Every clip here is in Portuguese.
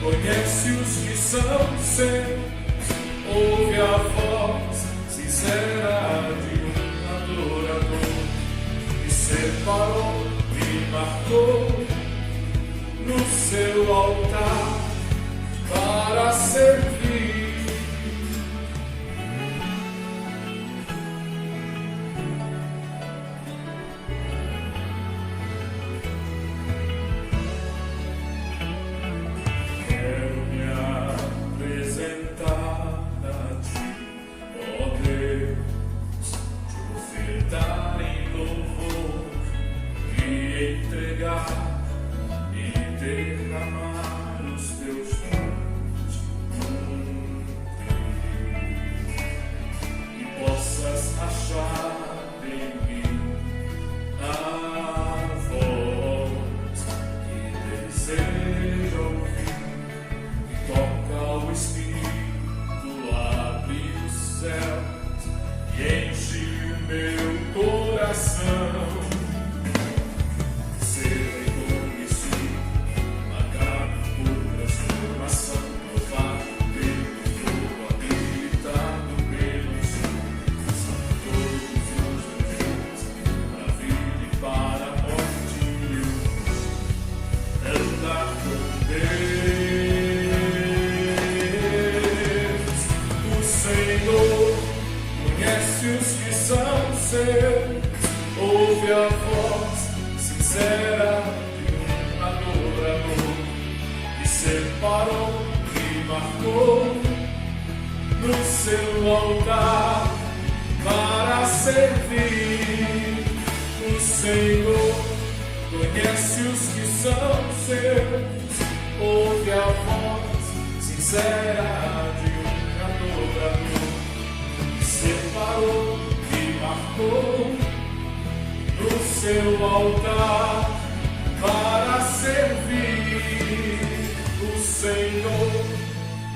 conhece os que são seus, ouve a voz sincera de um adorador que separou e marcou no seu altar para servir. Ouve a voz sincera de um adorador que separou e marcou no seu altar para servir. O Senhor conhece os que são seus, ouve a voz sincera de um adorador que separou e marcou no seu altar para servir. O Senhor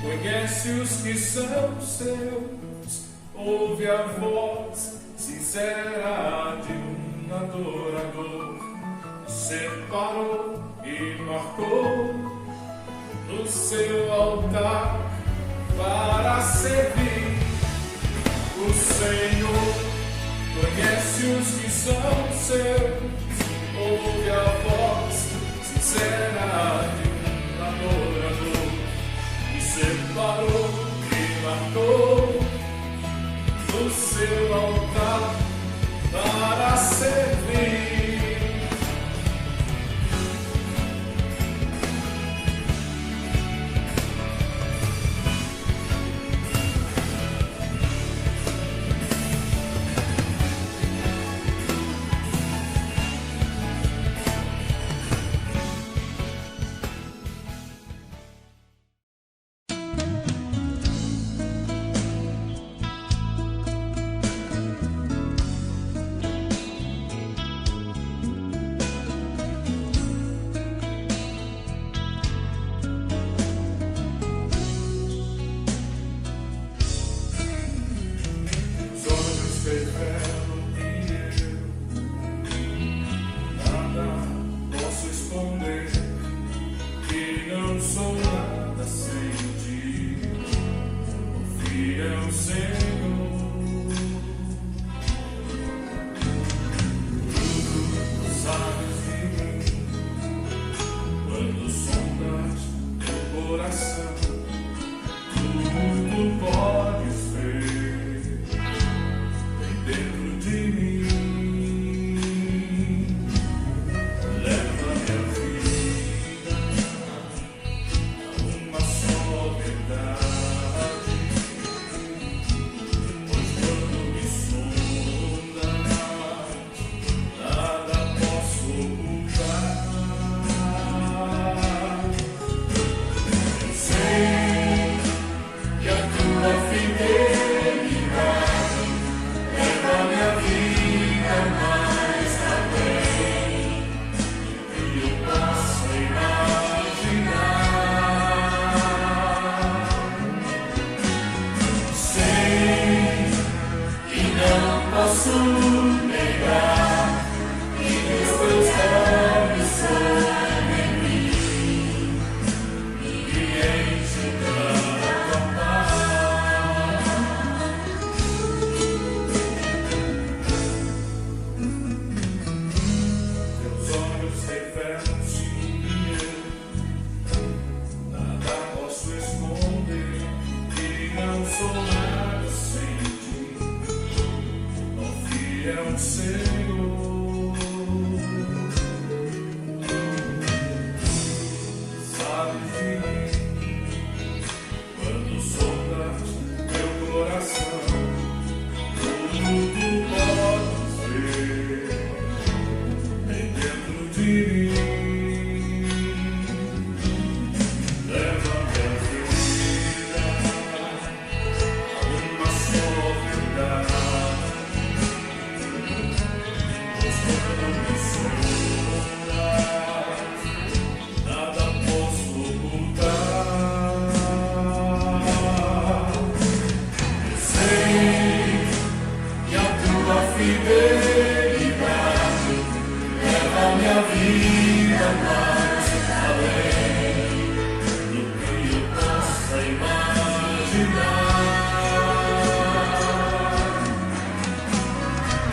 conhece os que são seus, ouve a voz sincera de um adorador que separou e marcou no seu altar para servir. O Senhor conhece os que são seus, ouve a voz sincera de um adorador que separou e marcou no seu altar para servir. Say sou nada sem ti, ó fiel Senhor. Sabes de mim, quando soltas meu coração, tudo tu podes ver, bem dentro de mim. Leva-me a vida a uma só verdade, pois quando me sondas, nada posso ocultar. Eu sei que a tua fidelidade leva a minha vida mais além do que eu possa imaginar.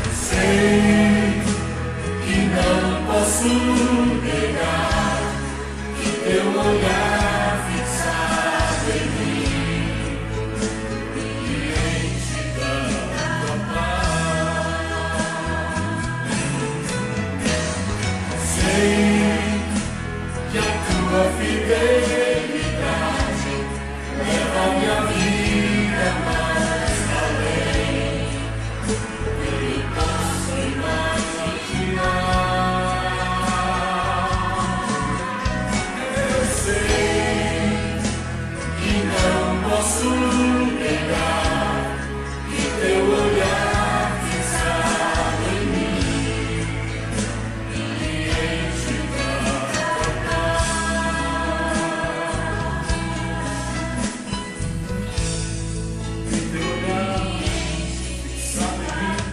Eu sei que não posso negar que teu olhar fixado em mim me enche da tua paz. Sei que a tua fidelidade leva a minha vida mais além do que eu possa imaginar. Eu sei que não posso negar que teu olhar fixado em mim me enche da tua paz. Que teu olhar fixado em mim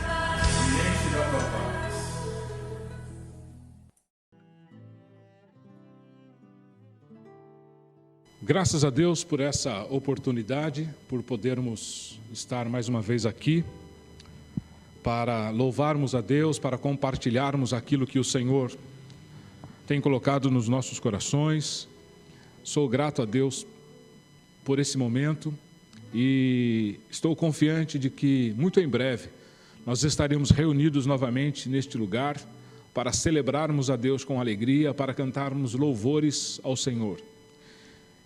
me enche da tua paz. Graças a Deus por essa oportunidade, por podermos estar mais uma vez aqui, para louvarmos a Deus, para compartilharmos aquilo que o Senhor tem colocado nos nossos corações. Sou grato a Deus por esse momento e estou confiante de que muito em breve nós estaremos reunidos novamente neste lugar para celebrarmos a Deus com alegria, para cantarmos louvores ao Senhor.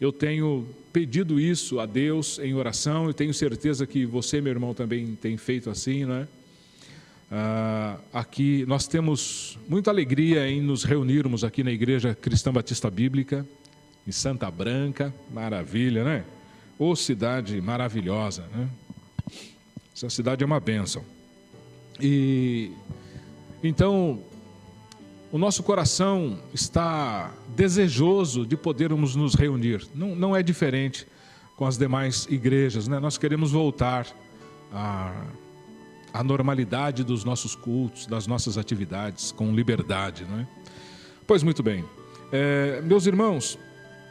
Eu tenho pedido isso a Deus em oração e tenho certeza que você, meu irmão, também tem feito assim, né? Aqui nós temos muita alegria em nos reunirmos aqui na Igreja Cristã Batista Bíblica, em Santa Branca. Maravilha, né? Ô cidade maravilhosa, né? Essa cidade é uma bênção. E então o nosso coração está desejoso de podermos nos reunir. Não é diferente com as demais igrejas, né? Nós queremos voltar à normalidade dos nossos cultos, das nossas atividades, com liberdade, né? Pois muito bem. Meus irmãos,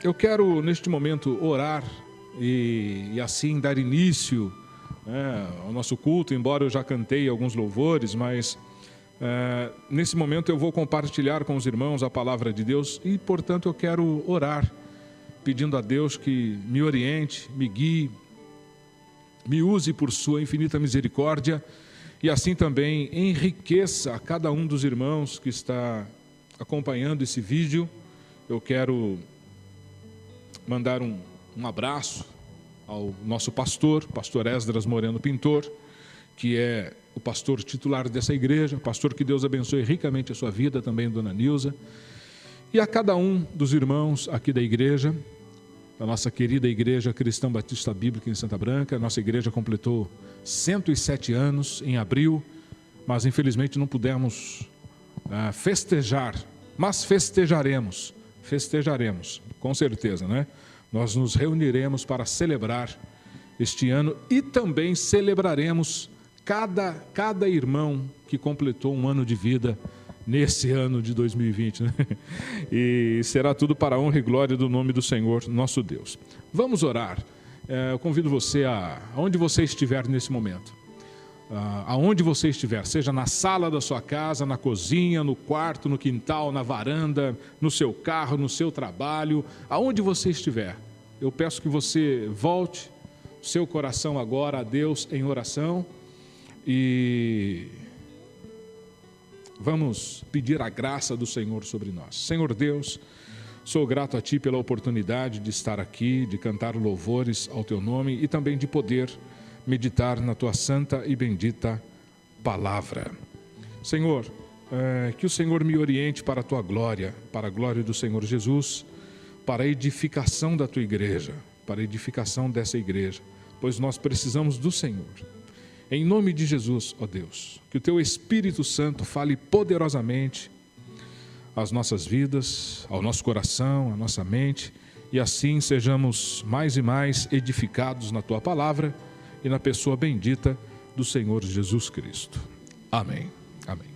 eu quero neste momento orar e assim dar início ao nosso culto, embora eu já cantei alguns louvores, mas nesse momento eu vou compartilhar com os irmãos a palavra de Deus e, portanto, eu quero orar, pedindo a Deus que me oriente, me guie, me use por sua infinita misericórdia e assim também enriqueça a cada um dos irmãos que está acompanhando esse vídeo. Eu quero mandar um abraço ao nosso pastor Esdras Moreno Pintor, que é o pastor titular dessa igreja. Pastor, que Deus abençoe ricamente a sua vida, também dona Nilza, e a cada um dos irmãos aqui da igreja, da nossa querida Igreja Cristã Batista Bíblica em Santa Branca. Nossa igreja completou 107 anos em abril, mas infelizmente não pudemos festejar, mas festejaremos, com certeza, né? Nós nos reuniremos para celebrar este ano e também celebraremos cada irmão que completou um ano de vida nesse ano de 2020, né? E será tudo para a honra e glória do nome do Senhor, nosso Deus. Vamos orar. Eu convido você aonde você estiver nesse momento, aonde você estiver, seja na sala da sua casa, na cozinha, no quarto, no quintal, na varanda, no seu carro, no seu trabalho, aonde você estiver, eu peço que você volte seu coração agora a Deus em oração e vamos pedir a graça do Senhor sobre nós. Senhor Deus, sou grato a Ti pela oportunidade de estar aqui, de cantar louvores ao Teu nome e também de poder meditar na Tua santa e bendita palavra. Senhor, que o Senhor me oriente para a Tua glória, para a glória do Senhor Jesus, para a edificação da Tua igreja, para a edificação dessa igreja, pois nós precisamos do Senhor. Em nome de Jesus, ó Deus, que o Teu Espírito Santo fale poderosamente às nossas vidas, ao nosso coração, à nossa mente, e assim sejamos mais e mais edificados na Tua palavra e na pessoa bendita do Senhor Jesus Cristo. Amém. Amém.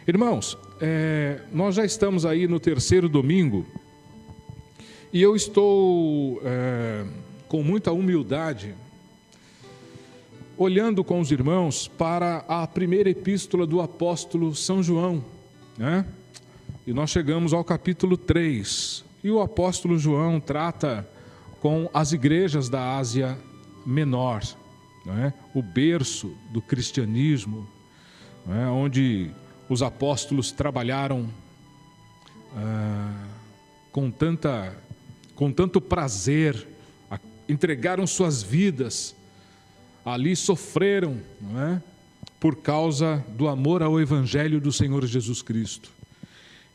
Irmãos, nós já estamos aí no terceiro domingo e eu estou com muita humildade olhando com os irmãos para a primeira epístola do apóstolo São João, né? E nós chegamos ao capítulo 3 e o apóstolo João trata com as igrejas da Ásia Menor, né? O berço do cristianismo, né? Onde os apóstolos trabalharam com tanto prazer, entregaram suas vidas, ali sofreram, não é? Por causa do amor ao Evangelho do Senhor Jesus Cristo.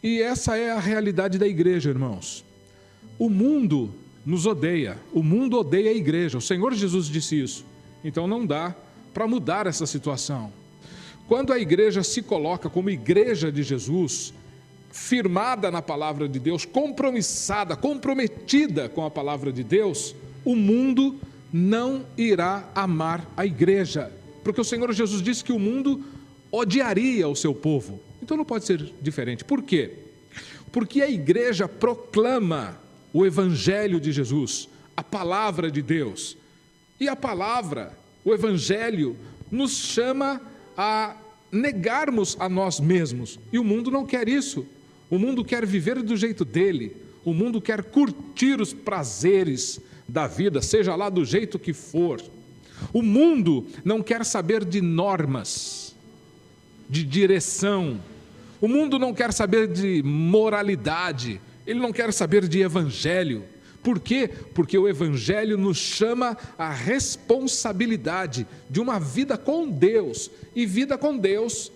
E essa é a realidade da igreja, irmãos. O mundo nos odeia, o mundo odeia a igreja, o Senhor Jesus disse isso. Então não dá para mudar essa situação. Quando a igreja se coloca como igreja de Jesus, firmada na palavra de Deus, compromissada, comprometida com a palavra de Deus, o mundo não irá amar a igreja, porque o Senhor Jesus disse que o mundo odiaria o seu povo. Então não pode ser diferente. Por quê? Porque a igreja proclama o Evangelho de Jesus, a palavra de Deus. E a palavra, o Evangelho, nos chama a negarmos a nós mesmos. E o mundo não quer isso. O mundo quer viver do jeito dele. O mundo quer curtir os prazeres da vida, seja lá do jeito que for. O mundo não quer saber de normas, de direção. O mundo não quer saber de moralidade. Ele não quer saber de evangelho. Por quê? Porque o evangelho nos chama à responsabilidade de uma vida com Deus. E vida com Deus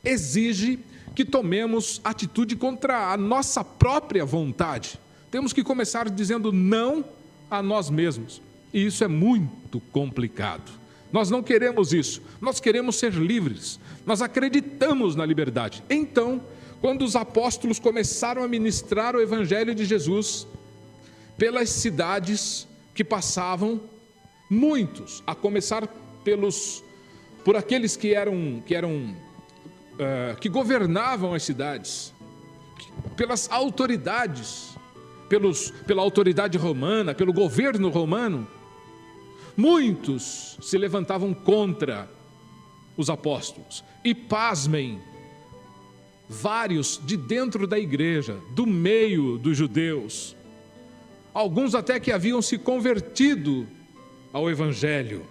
exige que tomemos atitude contra a nossa própria vontade. Temos que começar dizendo não a nós mesmos. E isso é muito complicado. Nós não queremos isso. Nós queremos ser livres. Nós acreditamos na liberdade. Então, quando os apóstolos começaram a ministrar o evangelho de Jesus pelas cidades que passavam, muitos, a começar por aqueles que governavam as cidades, pelas autoridades, pela autoridade romana, pelo governo romano, muitos se levantavam contra os apóstolos. E pasmem, vários de dentro da igreja, do meio dos judeus, alguns até que haviam se convertido ao evangelho,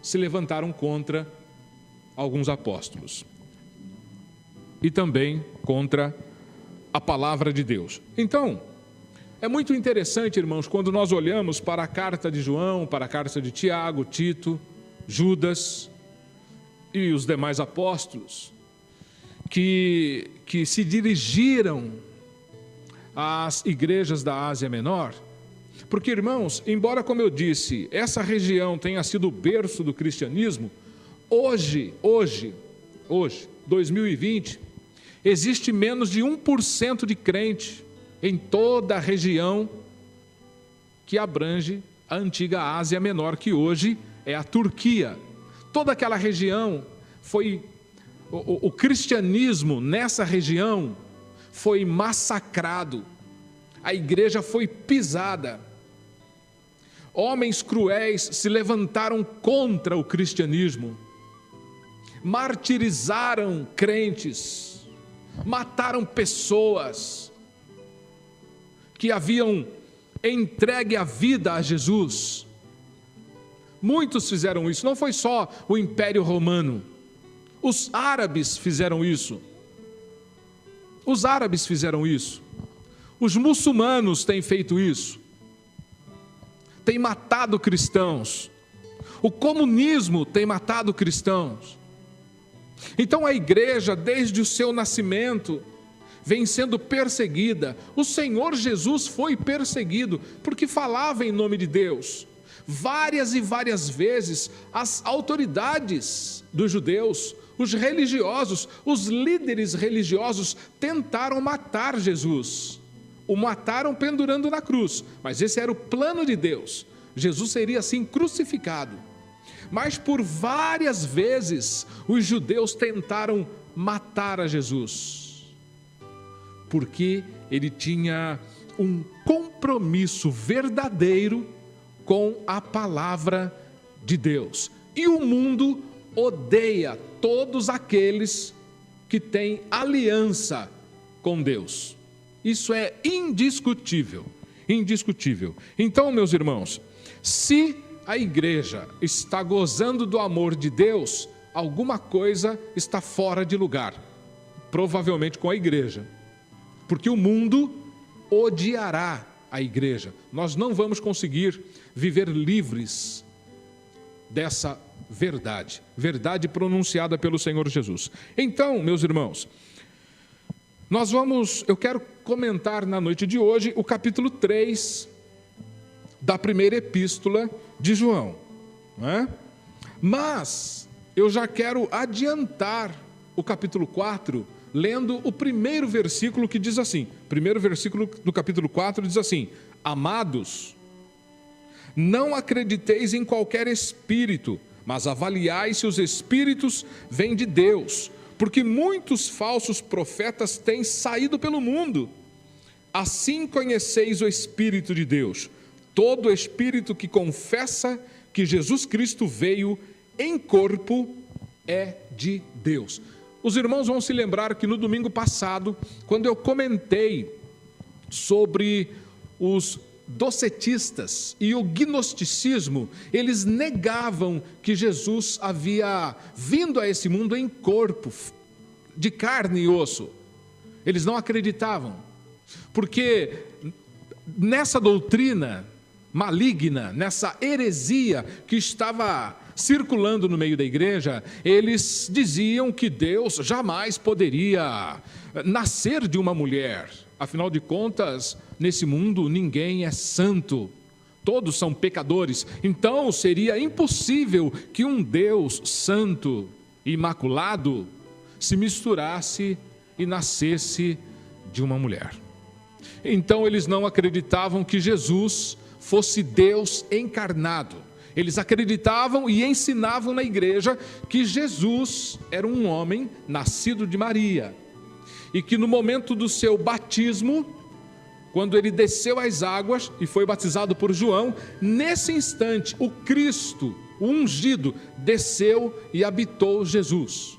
se levantaram contra alguns apóstolos. E também contra a palavra de Deus. Então, é muito interessante, irmãos, quando nós olhamos para a carta de João, para a carta de Tiago, Tito, Judas e os demais apóstolos, que se dirigiram às igrejas da Ásia Menor. Porque, irmãos, embora, como eu disse, essa região tenha sido o berço do cristianismo, hoje, 2020, existe menos de 1% de crente em toda a região que abrange a antiga Ásia Menor, que hoje é a Turquia. Toda aquela região o cristianismo nessa região foi massacrado, a igreja foi pisada. Homens cruéis se levantaram contra o cristianismo, martirizaram crentes, mataram pessoas que haviam entregue a vida a Jesus. Muitos fizeram isso, não foi só o Império Romano. Os árabes fizeram isso. Os árabes fizeram isso. Os muçulmanos têm feito isso. Têm matado cristãos. O comunismo tem matado cristãos. Então a igreja, desde o seu nascimento, vem sendo perseguida. O Senhor Jesus foi perseguido porque falava em nome de Deus. Várias e várias vezes as autoridades dos judeus, os religiosos, os líderes religiosos tentaram matar Jesus. O mataram pendurando na cruz, mas esse era o plano de Deus. Jesus seria assim crucificado. Mas por várias vezes os judeus tentaram matar a Jesus, porque ele tinha um compromisso verdadeiro com a palavra de Deus. E o mundo odeia todos aqueles que têm aliança com Deus. Isso é indiscutível, indiscutível. Então, meus irmãos, se a igreja está gozando do amor de Deus, alguma coisa está fora de lugar, provavelmente com a igreja, porque o mundo odiará a igreja. Nós não vamos conseguir viver livres dessa verdade, verdade pronunciada pelo Senhor Jesus. Então, meus irmãos, eu quero comentar na noite de hoje o capítulo 3 da primeira epístola de João, não é? Mas eu já quero adiantar o capítulo 4, lendo o primeiro versículo que diz assim, primeiro versículo do capítulo 4 diz assim: amados, não acrediteis em qualquer espírito, mas avaliai se os espíritos vêm de Deus, porque muitos falsos profetas têm saído pelo mundo. Assim conheceis o Espírito de Deus. Todo espírito que confessa que Jesus Cristo veio em corpo é de Deus. Os irmãos vão se lembrar que no domingo passado, quando eu comentei sobre os docetistas e o gnosticismo, eles negavam que Jesus havia vindo a esse mundo em corpo, de carne e osso. Eles não acreditavam, porque nessa doutrina maligna, nessa heresia que estava circulando no meio da igreja, eles diziam que Deus jamais poderia nascer de uma mulher. Afinal de contas, nesse mundo ninguém é santo, todos são pecadores. Então seria impossível que um Deus santo, imaculado, se misturasse e nascesse de uma mulher. Então eles não acreditavam que Jesus fosse Deus encarnado. Eles acreditavam e ensinavam na igreja que Jesus era um homem nascido de Maria, e que no momento do seu batismo, quando ele desceu às águas e foi batizado por João, nesse instante o Cristo, o ungido, desceu e habitou Jesus.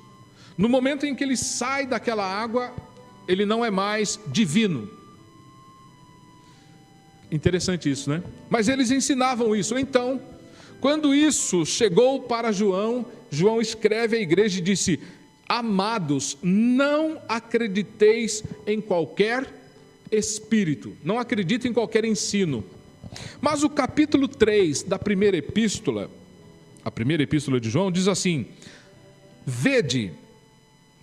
No momento em que ele sai daquela água, ele não é mais divino. Interessante isso, né? Mas eles ensinavam isso. Então, quando isso chegou para João, João escreve à igreja e disse: amados, não acrediteis em qualquer espírito, não acreditem em qualquer ensino. Mas o capítulo 3 da primeira epístola, a primeira epístola de João, diz assim: vede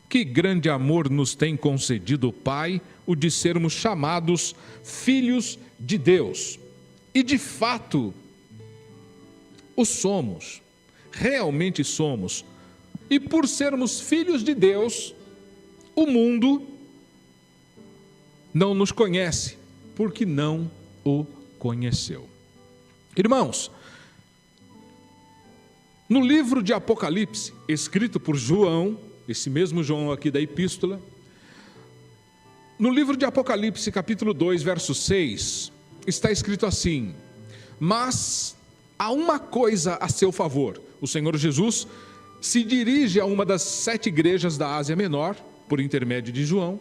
que grande amor nos tem concedido o Pai, o de sermos chamados filhos de Deus. E de fato, o somos, realmente somos. E por sermos filhos de Deus, o mundo não nos conhece, porque não o conheceu. Irmãos, no livro de Apocalipse, escrito por João, esse mesmo João aqui da epístola, no livro de Apocalipse, capítulo 2, verso 6, está escrito assim: mas há uma coisa a seu favor. O Senhor Jesus se dirige a uma das 7 igrejas da Ásia Menor, por intermédio de João,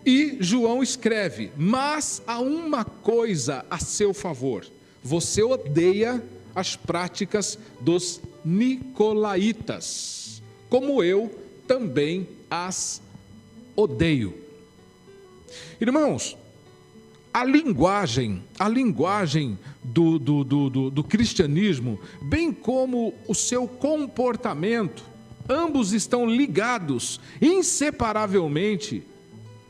e João escreve: mas há uma coisa a seu favor. Você odeia as práticas dos nicolaítas, como eu também as odeio. Irmãos, a linguagem do cristianismo, bem como o seu comportamento, ambos estão ligados inseparavelmente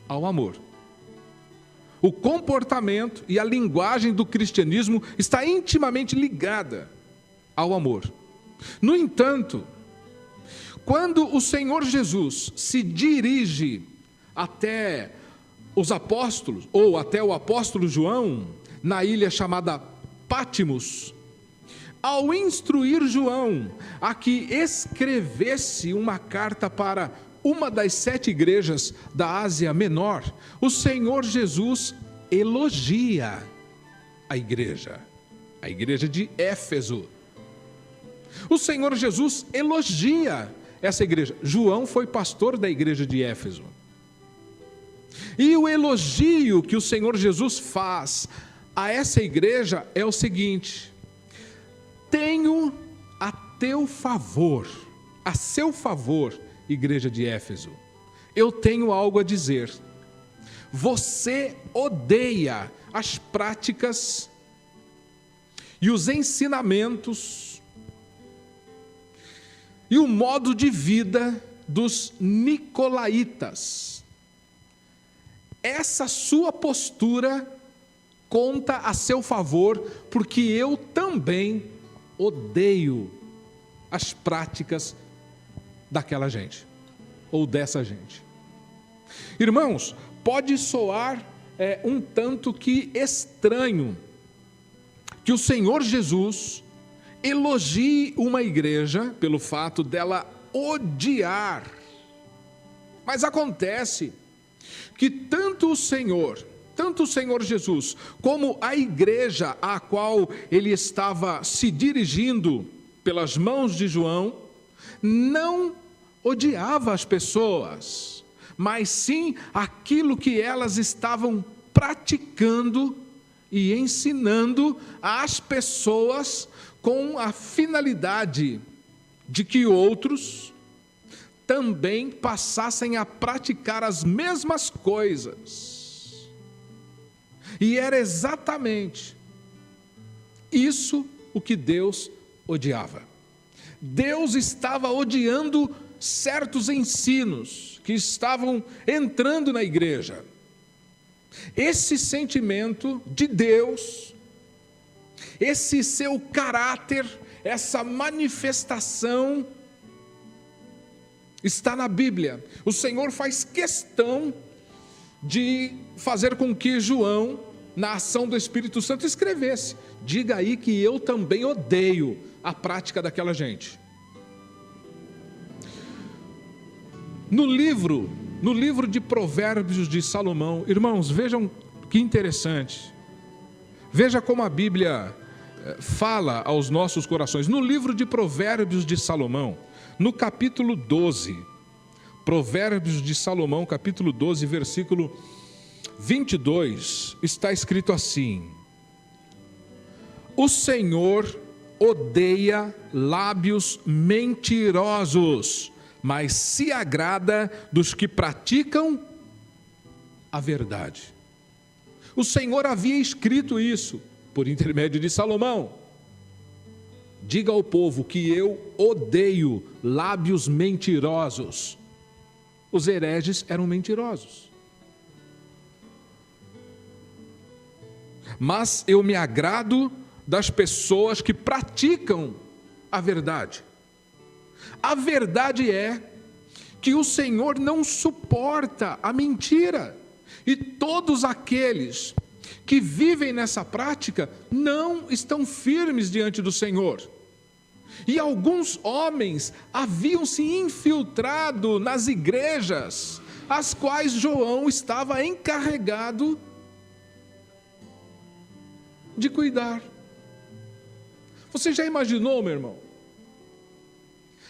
ao amor. O comportamento e a linguagem do cristianismo está intimamente ligada ao amor. No entanto, quando o Senhor Jesus se dirige até os apóstolos, ou até o apóstolo João, na ilha chamada Pátimos, ao instruir João a que escrevesse uma carta para uma das 7 igrejas da Ásia Menor, o Senhor Jesus elogia a igreja de Éfeso. O Senhor Jesus elogia essa igreja. João foi pastor da igreja de Éfeso. E o elogio que o Senhor Jesus faz a essa igreja é o seguinte: tenho a teu favor, a seu favor, igreja de Éfeso, eu tenho algo a dizer. Você odeia as práticas e os ensinamentos e o modo de vida dos nicolaítas. Essa sua postura conta a seu favor, porque eu também odeio as práticas daquela gente, ou dessa gente. Irmãos, pode soar um tanto que estranho que o Senhor Jesus elogie uma igreja pelo fato dela odiar. Mas acontece que tanto o Senhor Jesus, como a igreja a qual ele estava se dirigindo pelas mãos de João, não odiava as pessoas, mas sim aquilo que elas estavam praticando e ensinando às pessoas, com a finalidade de que outros também passassem a praticar as mesmas coisas. E era exatamente isso o que Deus odiava. Deus estava odiando certos ensinos que estavam entrando na igreja. Esse sentimento de Deus, esse seu caráter, essa manifestação está na Bíblia. O Senhor faz questão de fazer com que João, na ação do Espírito Santo, escrevesse: diga aí que eu também odeio a prática daquela gente. No livro de Provérbios de Salomão, irmãos, vejam que interessante. Veja como a Bíblia fala aos nossos corações. No livro de Provérbios de Salomão, no capítulo 12, Provérbios de Salomão, capítulo 12, versículo 22, está escrito assim: o Senhor odeia lábios mentirosos, mas se agrada dos que praticam a verdade. O Senhor havia escrito isso por intermédio de Salomão. Diga ao povo que eu odeio lábios mentirosos. Os hereges eram mentirosos. Mas eu me agrado das pessoas que praticam a verdade. A verdade é que o Senhor não suporta a mentira. E todos aqueles que vivem nessa prática não estão firmes diante do Senhor. E alguns homens haviam se infiltrado nas igrejas, as quais João estava encarregado de cuidar. Você já imaginou, meu irmão?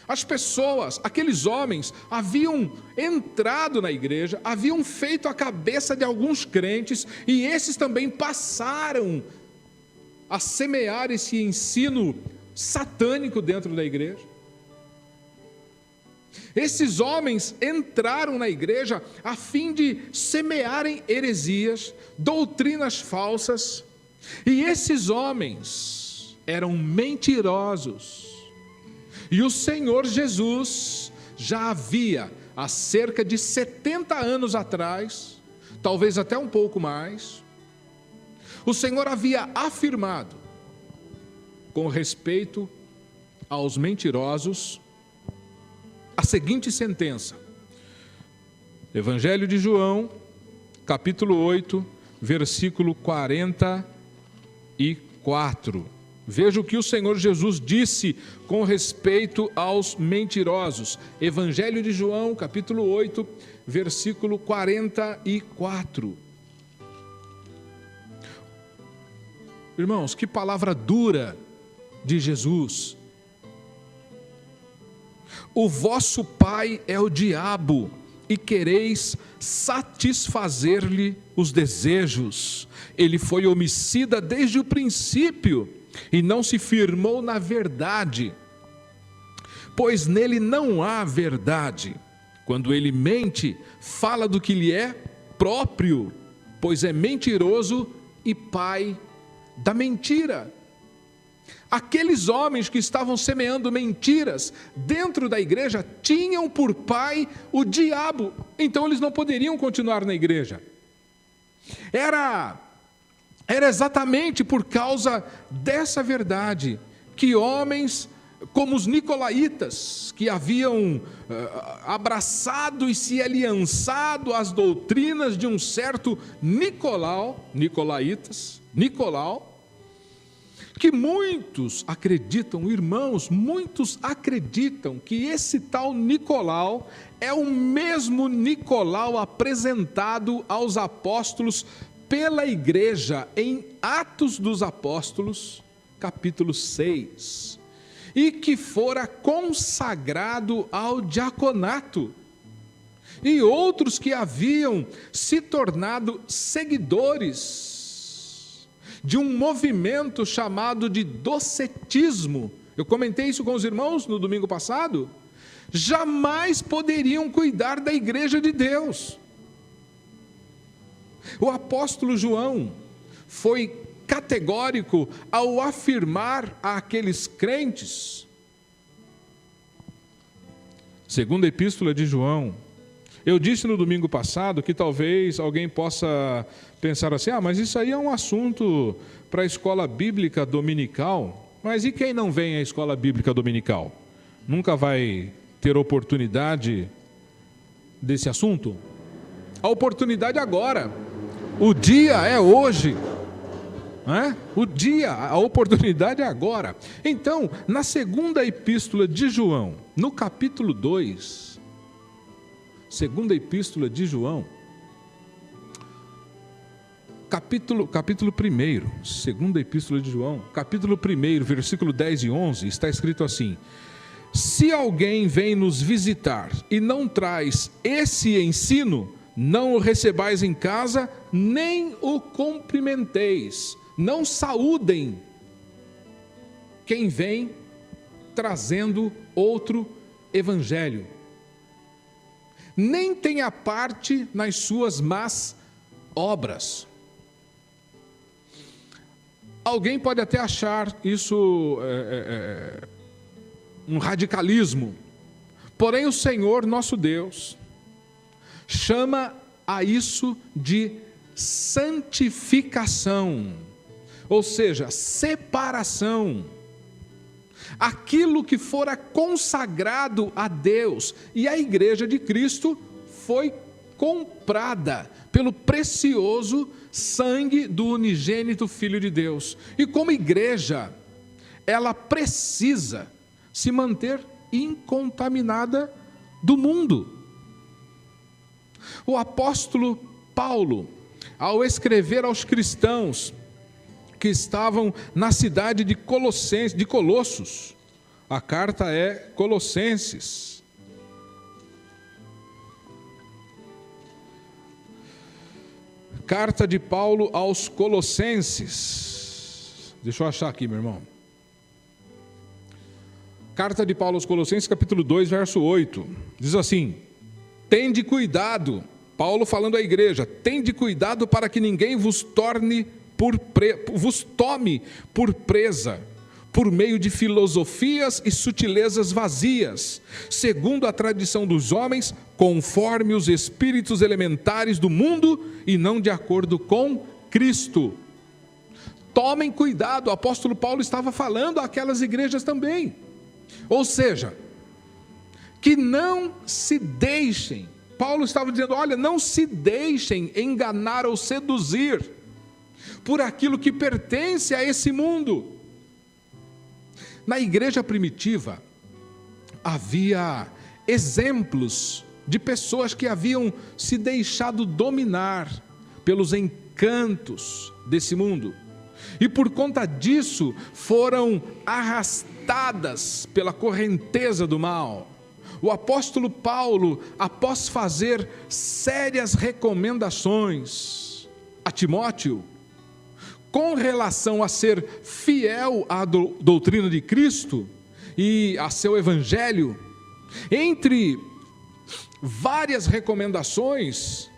As pessoas, aqueles homens, haviam entrado na igreja, haviam feito a cabeça de alguns crentes, e esses também passaram a semear esse ensino satânico dentro da igreja. Esses homens entraram na igreja a fim de semearem heresias, doutrinas falsas, e esses homens eram mentirosos. E o Senhor Jesus já havia, há cerca de 70 anos atrás, talvez até um pouco mais, o Senhor havia afirmado, com respeito aos mentirosos, a seguinte sentença. Evangelho de João, capítulo 8, versículo 44. Veja o que o Senhor Jesus disse com respeito aos mentirosos. Evangelho de João, capítulo 8, versículo 44. Irmãos, que palavra dura de Jesus. O vosso pai é o diabo, e quereis satisfazer-lhe os desejos. Ele foi homicida desde o princípio, e não se firmou na verdade, pois nele não há verdade. Quando ele mente, fala do que lhe é próprio, pois é mentiroso e pai da mentira. Aqueles homens que estavam semeando mentiras dentro da igreja tinham por pai o diabo, então eles não poderiam continuar na igreja. Era exatamente por causa dessa verdade que homens como os nicolaítas, que haviam abraçado e se aliançado às doutrinas de um certo Nicolau, que muitos acreditam, irmãos, muitos acreditam que esse tal Nicolau é o mesmo Nicolau apresentado aos apóstolos pela igreja em Atos dos Apóstolos, capítulo 6, e que fora consagrado ao diaconato, e outros que haviam se tornado seguidores de um movimento chamado de docetismo. Eu comentei isso com os irmãos no domingo passado. Jamais poderiam cuidar da igreja de Deus. O apóstolo João foi categórico ao afirmar àqueles crentes, segunda epístola de João. Eu disse no domingo passado que talvez alguém possa pensar assim, mas isso aí é um assunto para a escola bíblica dominical. Mas e quem não vem à escola bíblica dominical? Nunca vai ter oportunidade desse assunto? A oportunidade agora. O dia é hoje. A oportunidade é agora. Então, na segunda epístola de João, no capítulo 2, segunda epístola de João, capítulo 1, segunda epístola de João, capítulo 1, versículo 10 e 11, está escrito assim: se alguém vem nos visitar e não traz esse ensino, não o recebais em casa, nem o cumprimenteis. Não saúdem quem vem trazendo outro evangelho. Nem tenha parte nas suas más obras. Alguém pode até achar isso um radicalismo. Porém, o Senhor nosso Deus chama a isso de santificação, ou seja, separação. Aquilo que fora consagrado a Deus e a igreja de Cristo foi comprada pelo precioso sangue do unigênito Filho de Deus. E como igreja, ela precisa se manter incontaminada do mundo. O apóstolo Paulo, ao escrever aos cristãos que estavam na cidade de Colossos, a carta é Colossenses. Carta de Paulo aos Colossenses, Deixa eu achar aqui, meu irmão. Carta de Paulo aos Colossenses, capítulo 2, verso 8. Diz assim: tende cuidado, Paulo falando à igreja, tende cuidado para que ninguém vos tome por presa, por meio de filosofias e sutilezas vazias, segundo a tradição dos homens, conforme os espíritos elementares do mundo e não de acordo com Cristo. Tomem cuidado, o apóstolo Paulo estava falando àquelas igrejas também. Ou seja, que não se deixem, Paulo estava dizendo, olha, não se deixem enganar ou seduzir por aquilo que pertence a esse mundo. Na igreja primitiva, havia exemplos de pessoas que haviam se deixado dominar pelos encantos desse mundo. E por conta disso, foram arrastadas pela correnteza do mal. O apóstolo Paulo, após fazer sérias recomendações a Timóteo, com relação a ser fiel à doutrina de Cristo e a seu evangelho, entre várias recomendações,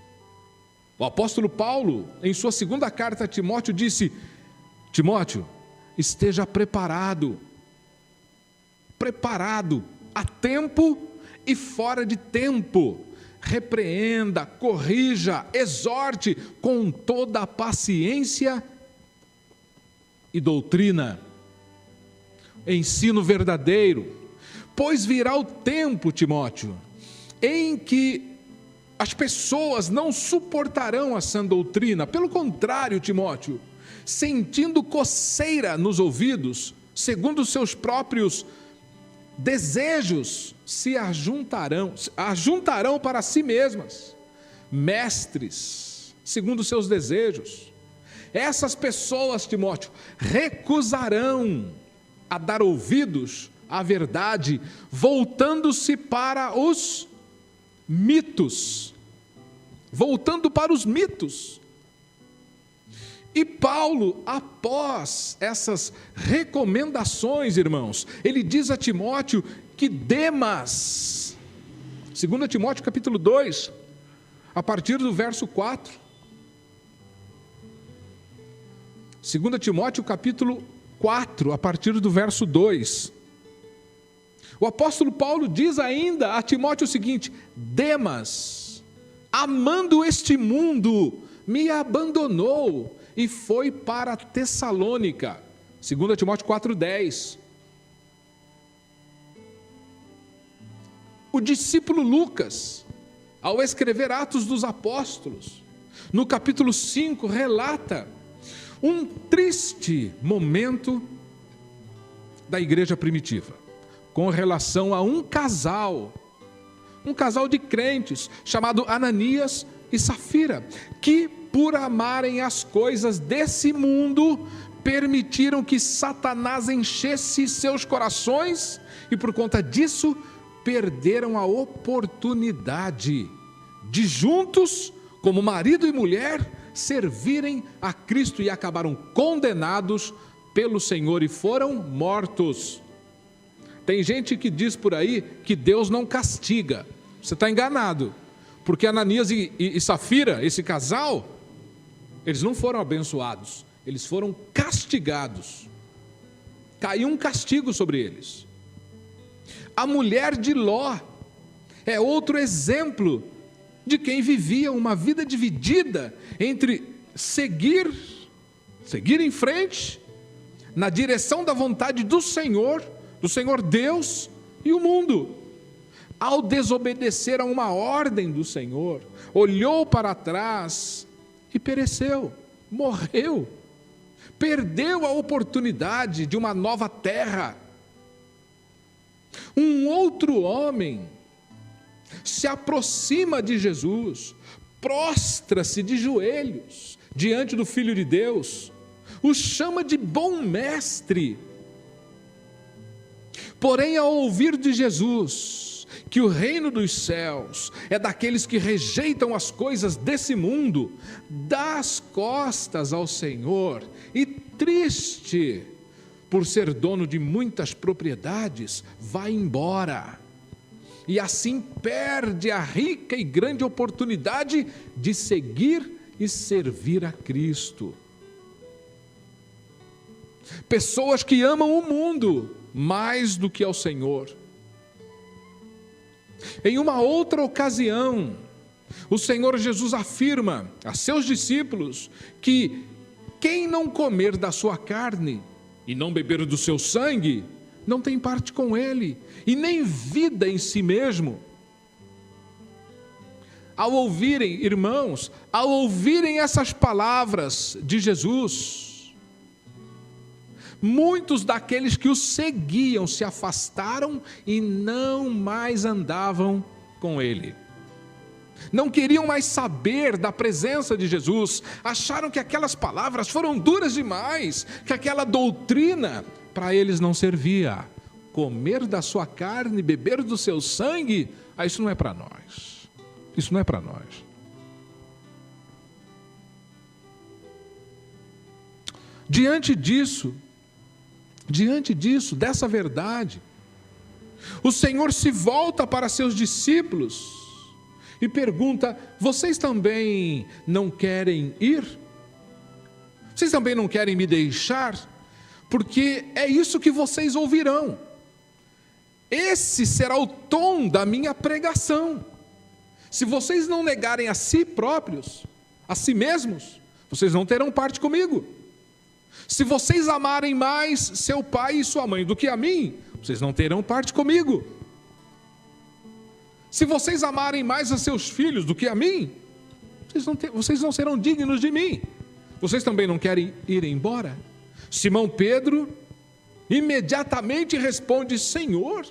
o apóstolo Paulo, em sua segunda carta a Timóteo, disse: Timóteo, esteja preparado, a tempo e fora de tempo, repreenda, corrija, exorte com toda a paciência e doutrina, ensino verdadeiro, pois virá o tempo, Timóteo, em que as pessoas não suportarão a sã doutrina. Pelo contrário, Timóteo, sentindo coceira nos ouvidos, segundo os seus próprios desejos, se ajuntarão para si mesmas mestres, segundo os seus desejos. Essas pessoas, Timóteo, recusarão a dar ouvidos à verdade, voltando-se para os mitos. E Paulo, após essas recomendações, irmãos, ele diz a Timóteo que Demas, 2 Timóteo capítulo 2, a partir do verso 4, 2 Timóteo capítulo 4, a partir do verso 2, o apóstolo Paulo diz ainda a Timóteo o seguinte: Demas, amando este mundo, me abandonou e foi para Tessalônica, 2 Timóteo 4,10. O discípulo Lucas, ao escrever Atos dos Apóstolos, no capítulo 5, relata um triste momento da igreja primitiva, com relação a um casal de crentes, chamado Ananias e Safira, que por amarem as coisas desse mundo, permitiram que Satanás enchesse seus corações e por conta disso perderam a oportunidade de juntos, como marido e mulher, servirem a Cristo e acabaram condenados pelo Senhor e foram mortos. Tem gente que diz por aí que Deus não castiga. Você está enganado, porque Ananias e Safira, esse casal, eles não foram abençoados, eles foram castigados. Caiu um castigo sobre eles. A mulher de Ló é outro exemplo de quem vivia uma vida dividida entre seguir em frente, na direção da vontade do Senhor Deus, e o mundo. Ao desobedecer a uma ordem do Senhor, olhou para trás e pereceu, morreu, perdeu a oportunidade de uma nova terra. Um outro homem se aproxima de Jesus, prostra-se de joelhos diante do Filho de Deus, o chama de bom mestre. Porém, ao ouvir de Jesus que o reino dos céus é daqueles que rejeitam as coisas desse mundo, dá as costas ao Senhor e, triste por ser dono de muitas propriedades, vai embora. E assim perde a rica e grande oportunidade de seguir e servir a Cristo. Pessoas que amam o mundo mais do que ao Senhor. Em uma outra ocasião, o Senhor Jesus afirma a seus discípulos que quem não comer da sua carne e não beber do seu sangue, não tem parte com ele, e nem vida em si mesmo. Ao ouvirem, irmãos, ao ouvirem essas palavras de Jesus, muitos daqueles que o seguiam se afastaram e não mais andavam com ele. Não queriam mais saber da presença de Jesus, acharam que aquelas palavras foram duras demais, que aquela doutrina para eles não servia. Comer da sua carne, beber do seu sangue, isso não é para nós. Isso não é para nós. Diante disso, dessa verdade, o Senhor se volta para seus discípulos e pergunta: vocês também não querem ir? Vocês também não querem me deixar? Porque é isso que vocês ouvirão. Esse será o tom da minha pregação. Se vocês não negarem a si próprios, a si mesmos, vocês não terão parte comigo. Se vocês amarem mais seu pai e sua mãe do que a mim, vocês não terão parte comigo. Se vocês amarem mais a seus filhos do que a mim, vocês não serão dignos de mim. Vocês também não querem ir embora? Simão Pedro imediatamente responde: Senhor,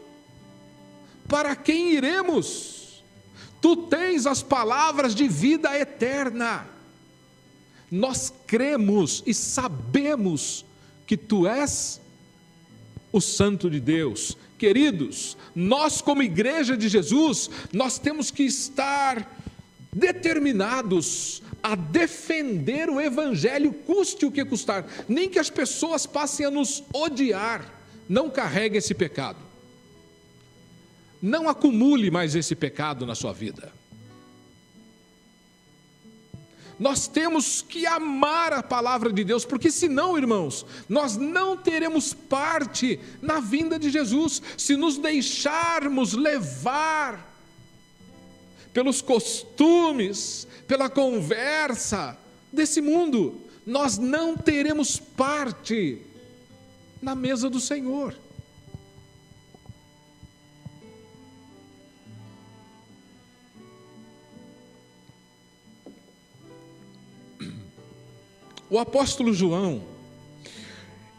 para quem iremos? Tu tens as palavras de vida eterna. Nós cremos e sabemos que Tu és o Santo de Deus. Queridos, nós como igreja de Jesus, nós temos que estar determinados a defender o Evangelho, custe o que custar, nem que as pessoas passem a nos odiar. Não carregue esse pecado, não acumule mais esse pecado na sua vida. Nós temos que amar a palavra de Deus, porque senão, irmãos, nós não teremos parte na vinda de Jesus. Se nos deixarmos levar pelos costumes, pela conversa desse mundo, nós não teremos parte na mesa do Senhor. O apóstolo João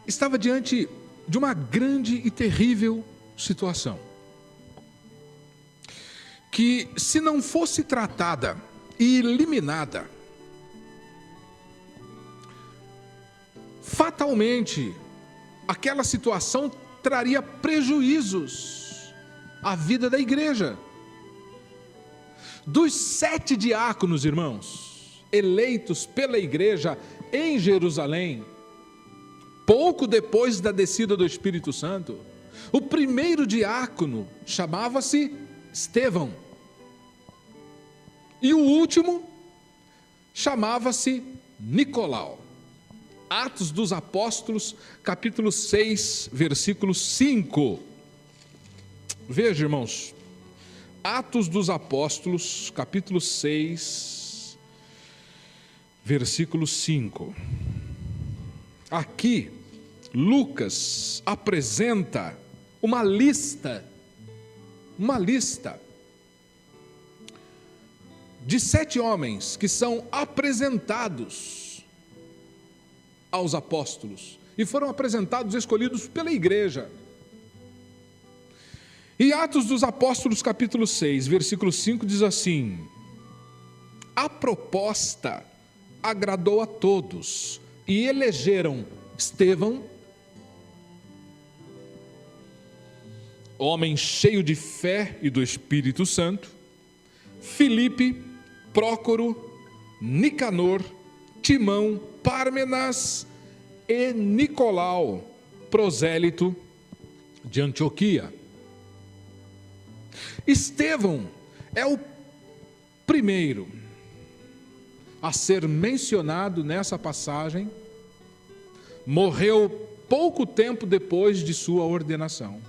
estava diante de uma grande e terrível situação, que, se não fosse tratada e eliminada, fatalmente aquela situação traria prejuízos à vida da igreja. Dos 7 diáconos, irmãos, eleitos pela igreja em Jerusalém, pouco depois da descida do Espírito Santo, o primeiro diácono chamava-se Estevão, e o último chamava-se Nicolau. Atos dos Apóstolos, capítulo 6, versículo 5. Veja, irmãos, Atos dos Apóstolos, capítulo 6, versículo 5. Aqui, Lucas apresenta uma lista de 7 homens que são apresentados aos apóstolos, e foram apresentados, escolhidos pela igreja. E Atos dos Apóstolos, capítulo 6, versículo 5, diz assim: a proposta agradou a todos, e elegeram Estevão, homem cheio de fé e do Espírito Santo, Filipe, Prócoro, Nicanor, Timão, Pármenas e Nicolau, prosélito de Antioquia. Estevão é o primeiro a ser mencionado nessa passagem. Morreu pouco tempo depois de sua ordenação.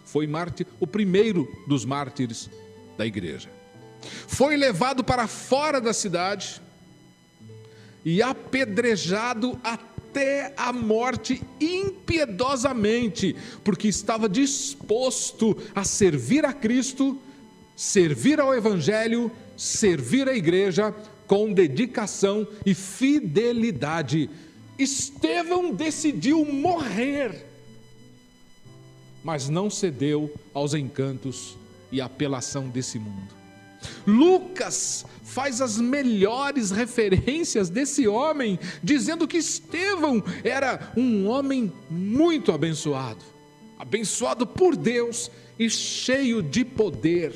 Foi mártir, o primeiro dos mártires da igreja. Foi levado para fora da cidade e apedrejado até a morte impiedosamente, porque estava disposto a servir a Cristo, servir ao Evangelho, servir a igreja com dedicação e fidelidade. Estevão decidiu morrer, mas não cedeu aos encantos e apelação desse mundo. Lucas faz as melhores referências desse homem, dizendo que Estevão era um homem muito abençoado, abençoado por Deus e cheio de poder.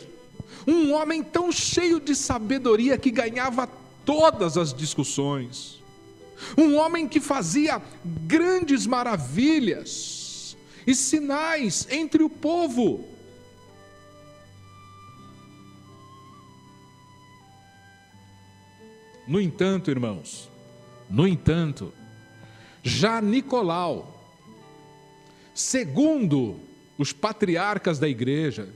Um homem tão cheio de sabedoria que ganhava todas as discussões. Um homem que fazia grandes maravilhas e sinais entre o povo. No entanto, irmãos, já Nicolau, segundo os patriarcas da igreja,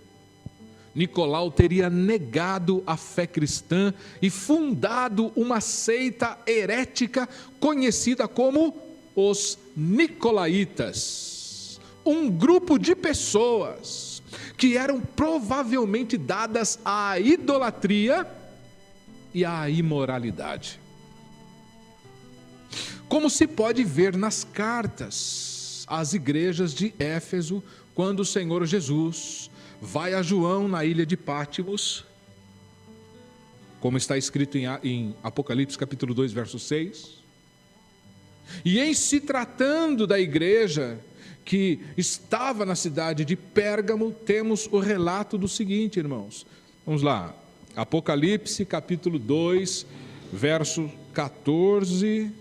Nicolau teria negado a fé cristã e fundado uma seita herética conhecida como os Nicolaitas, um grupo de pessoas que eram provavelmente dadas à idolatria e à imoralidade. Como se pode ver nas cartas às igrejas de Éfeso, quando o Senhor Jesus vai a João na ilha de Pátimos, como está escrito em Apocalipse capítulo 2, verso 6. E em se tratando da igreja que estava na cidade de Pérgamo, temos o relato do seguinte, irmãos. Vamos lá. Apocalipse capítulo 2, verso 14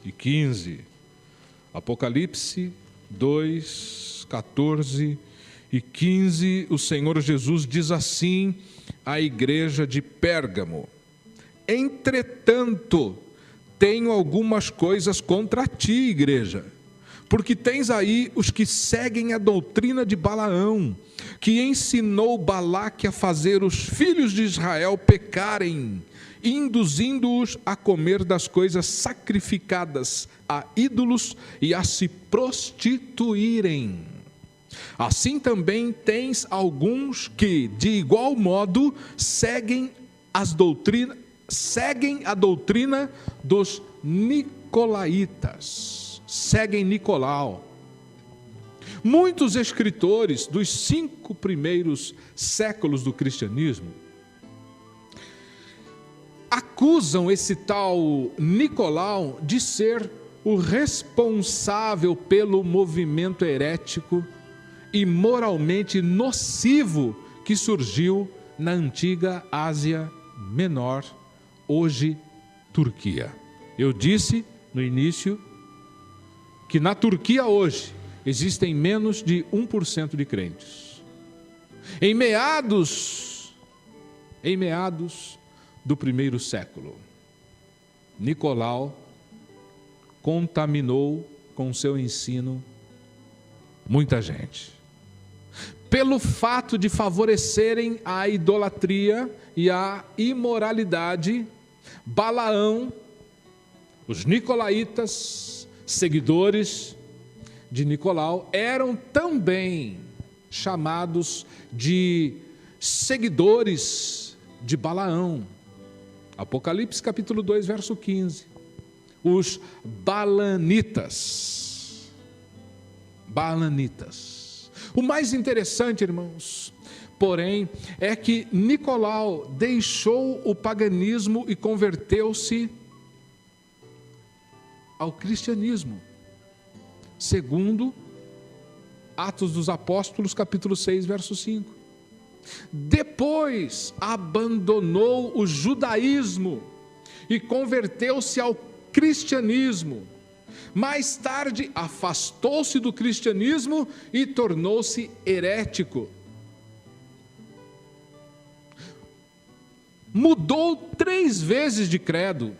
e 15. Apocalipse 2, 14 e 15, o Senhor Jesus diz assim à igreja de Pérgamo: entretanto, tenho algumas coisas contra ti, igreja, porque tens aí os que seguem a doutrina de Balaão, que ensinou Balaque a fazer os filhos de Israel pecarem, induzindo-os a comer das coisas sacrificadas a ídolos e a se prostituírem. Assim também tens alguns que, de igual modo, seguem a doutrina dos Nicolaitas, seguem Nicolau. Muitos escritores dos 5 primeiros séculos do cristianismo acusam esse tal Nicolau de ser o responsável pelo movimento herético e moralmente nocivo que surgiu na antiga Ásia Menor, hoje Turquia. Eu disse no início que na Turquia hoje existem menos de 1% de crentes. Em meados do primeiro século, Nicolau contaminou com seu ensino muita gente. Pelo fato de favorecerem a idolatria e a imoralidade, Balaão, os nicolaítas, seguidores de Nicolau, eram também chamados de seguidores de Balaão. Apocalipse capítulo 2, verso 15. Os balanitas. O mais interessante, irmãos, porém, é que Nicolau deixou o paganismo e converteu-se ao cristianismo, segundo Atos dos Apóstolos, capítulo 6, verso 5. Depois abandonou o judaísmo e converteu-se ao cristianismo. Mais tarde afastou-se do cristianismo e tornou-se herético. Mudou 3 vezes de credo.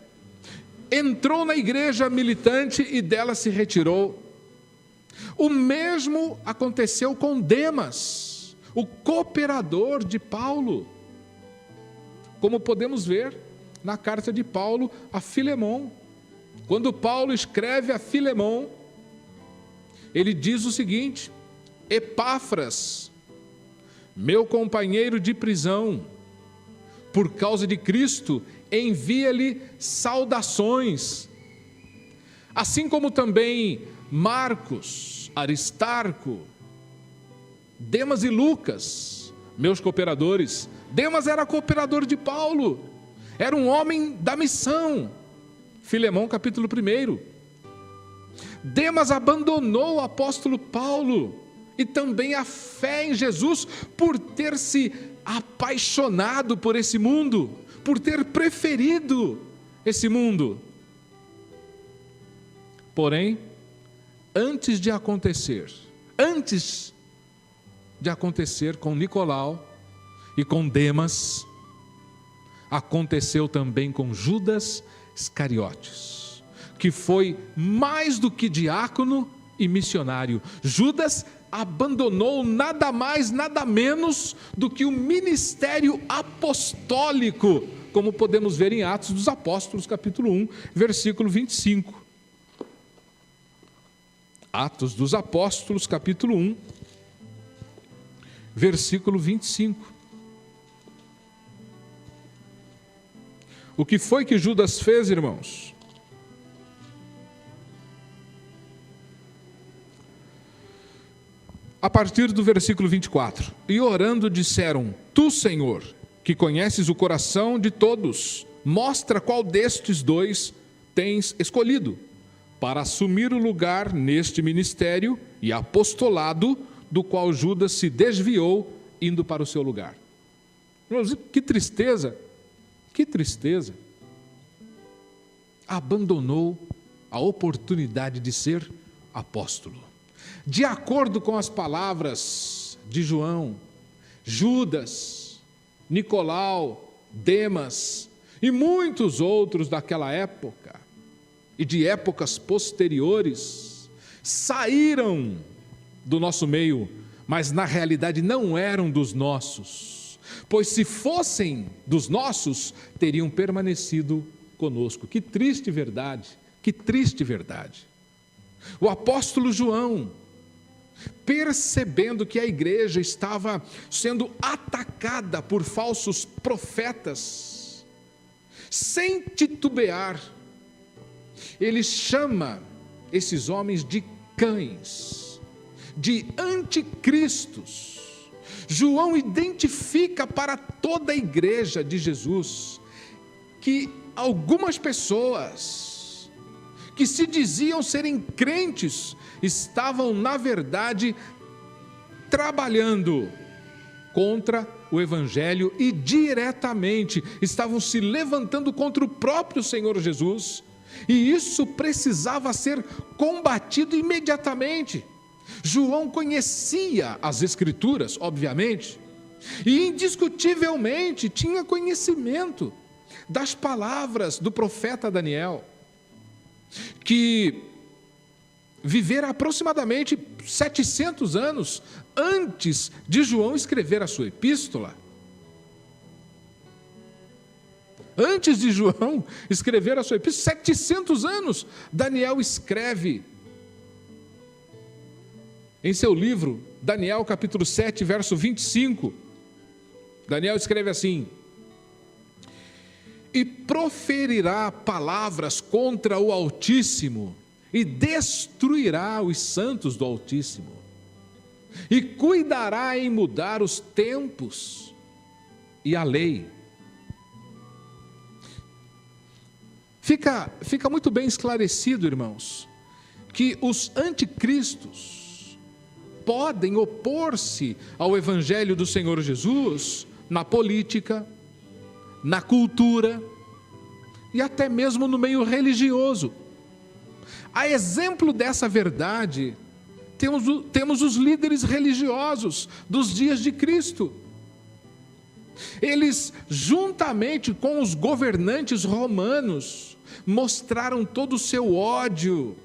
Entrou na igreja militante e dela se retirou. O mesmo aconteceu com Demas, o cooperador de Paulo, como podemos ver na carta de Paulo a Filemão. Quando Paulo escreve a Filemão, ele diz o seguinte: Epáfras, meu companheiro de prisão, por causa de Cristo, envia-lhe saudações, assim como também Marcos, Aristarco, Demas e Lucas, meus cooperadores. Demas era cooperador de Paulo, era um homem da missão. Filemão, capítulo 1. Demas abandonou o apóstolo Paulo e também a fé em Jesus por ter se apaixonado por esse mundo, por ter preferido esse mundo. Porém, antes de acontecer com Nicolau e com Demas, aconteceu também com Judas Iscariotes, que foi mais do que diácono e missionário. Judas abandonou nada mais, nada menos do que o ministério apostólico, como podemos ver em Atos dos Apóstolos, capítulo 1, versículo 25. Atos dos Apóstolos, capítulo 1, versículo 25. O que foi que Judas fez, irmãos? A partir do versículo 24. E orando disseram: Tu, Senhor, que conheces o coração de todos, mostra qual destes 2 tens escolhido para assumir o lugar neste ministério e apostolado do qual Judas se desviou indo para o seu lugar. Que tristeza! Que tristeza! Abandonou a oportunidade de ser apóstolo. De acordo com as palavras de João, Judas, Nicolau, Demas e muitos outros daquela época e de épocas posteriores saíram do nosso meio, mas na realidade não eram dos nossos, pois se fossem dos nossos, teriam permanecido conosco. Que triste verdade, que triste verdade. O apóstolo João, percebendo que a igreja estava sendo atacada por falsos profetas, sem titubear, ele chama esses homens de cães, de anticristos. João identifica para toda a igreja de Jesus que algumas pessoas que se diziam serem crentes estavam, na verdade, trabalhando contra o Evangelho e diretamente estavam se levantando contra o próprio Senhor Jesus, e isso precisava ser combatido imediatamente. João conhecia as Escrituras, obviamente, e indiscutivelmente tinha conhecimento das palavras do profeta Daniel, que vivera aproximadamente 700 anos antes de João escrever a sua epístola. Antes de João escrever a sua epístola, 700 anos, Daniel escreve em seu livro, Daniel capítulo 7, verso 25, Daniel escreve assim: e proferirá palavras contra o Altíssimo, e destruirá os santos do Altíssimo, e cuidará em mudar os tempos e a lei. Fica muito bem esclarecido, irmãos, que os anticristos podem opor-se ao Evangelho do Senhor Jesus na política, na cultura e até mesmo no meio religioso. A exemplo dessa verdade, temos os líderes religiosos dos dias de Cristo. Eles, juntamente com os governantes romanos, mostraram todo o seu ódio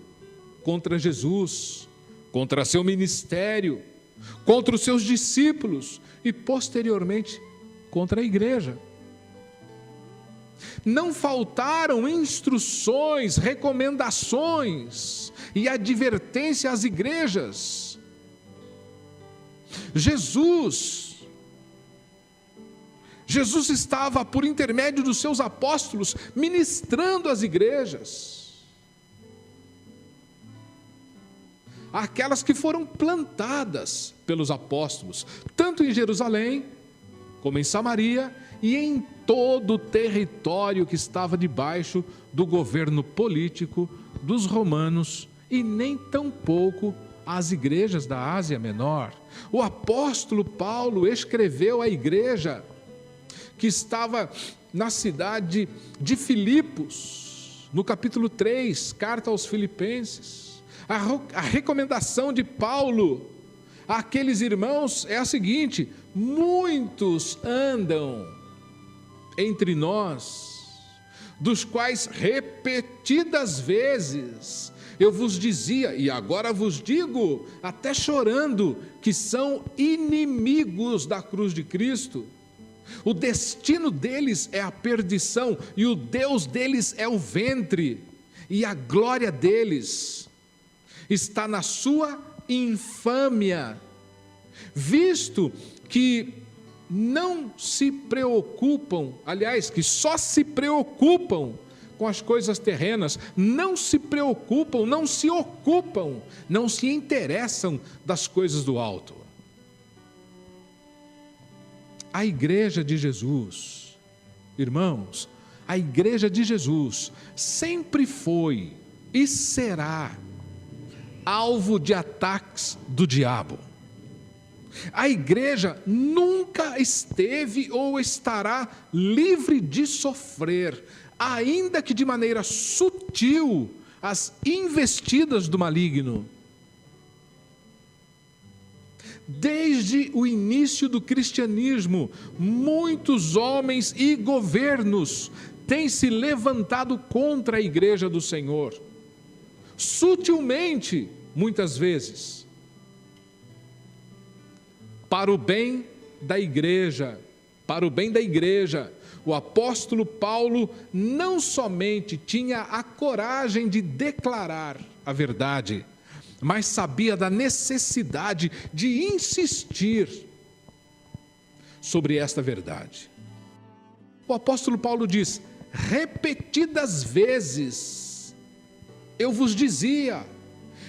contra Jesus, contra seu ministério, contra os seus discípulos e, posteriormente, contra a igreja. Não faltaram instruções, recomendações e advertência às igrejas. Jesus estava, por intermédio dos seus apóstolos, ministrando às igrejas. Aquelas que foram plantadas pelos apóstolos, tanto em Jerusalém, como em Samaria e em todo o território que estava debaixo do governo político dos romanos, e nem tampouco as igrejas da Ásia Menor. O apóstolo Paulo escreveu à igreja que estava na cidade de Filipos, no capítulo 3, carta aos Filipenses. A recomendação de Paulo àqueles irmãos é a seguinte: muitos andam entre nós, dos quais repetidas vezes eu vos dizia, e agora vos digo, até chorando, que são inimigos da cruz de Cristo. O destino deles é a perdição, e o Deus deles é o ventre, e a glória deles está na sua infâmia, visto que não se preocupam, aliás, que só se preocupam com as coisas terrenas, não se preocupam, não se ocupam, não se interessam das coisas do alto. A igreja de Jesus, irmãos, a igreja de Jesus sempre foi e será alvo de ataques do diabo. A igreja nunca esteve ou estará livre de sofrer, ainda que de maneira sutil, as investidas do maligno. Desde o início do cristianismo, muitos homens e governos têm se levantado contra a igreja do Senhor, sutilmente, muitas vezes, para o bem da igreja, o apóstolo Paulo não somente tinha a coragem de declarar a verdade, mas sabia da necessidade de insistir sobre esta verdade. O apóstolo Paulo diz: repetidas vezes eu vos dizia,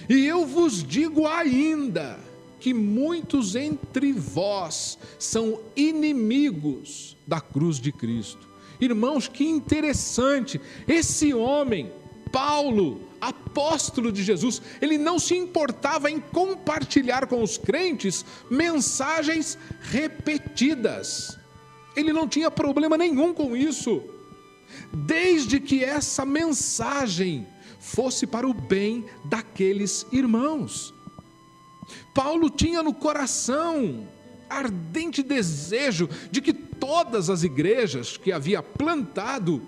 e eu vos digo ainda, que muitos entre vós são inimigos da cruz de Cristo. Irmãos, que interessante, esse homem, Paulo, apóstolo de Jesus, ele não se importava em compartilhar com os crentes mensagens repetidas. Ele não tinha problema nenhum com isso, desde que essa mensagem fosse para o bem daqueles irmãos. Paulo tinha no coração ardente desejo de que todas as igrejas que havia plantado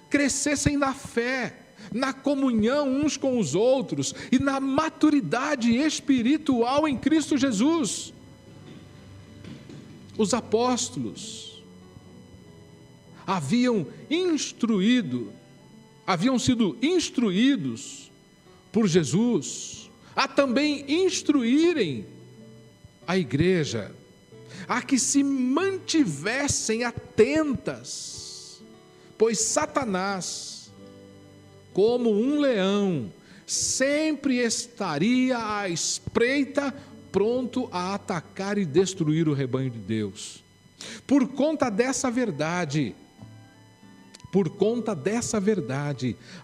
crescessem na fé, na comunhão uns com os outros e na maturidade espiritual em Cristo Jesus. Os apóstolos haviam sido instruídos por Jesus a também instruírem a igreja, a que se mantivessem atentas, pois Satanás, como um leão, sempre estaria à espreita, pronto a atacar e destruir o rebanho de Deus. Por conta dessa verdade,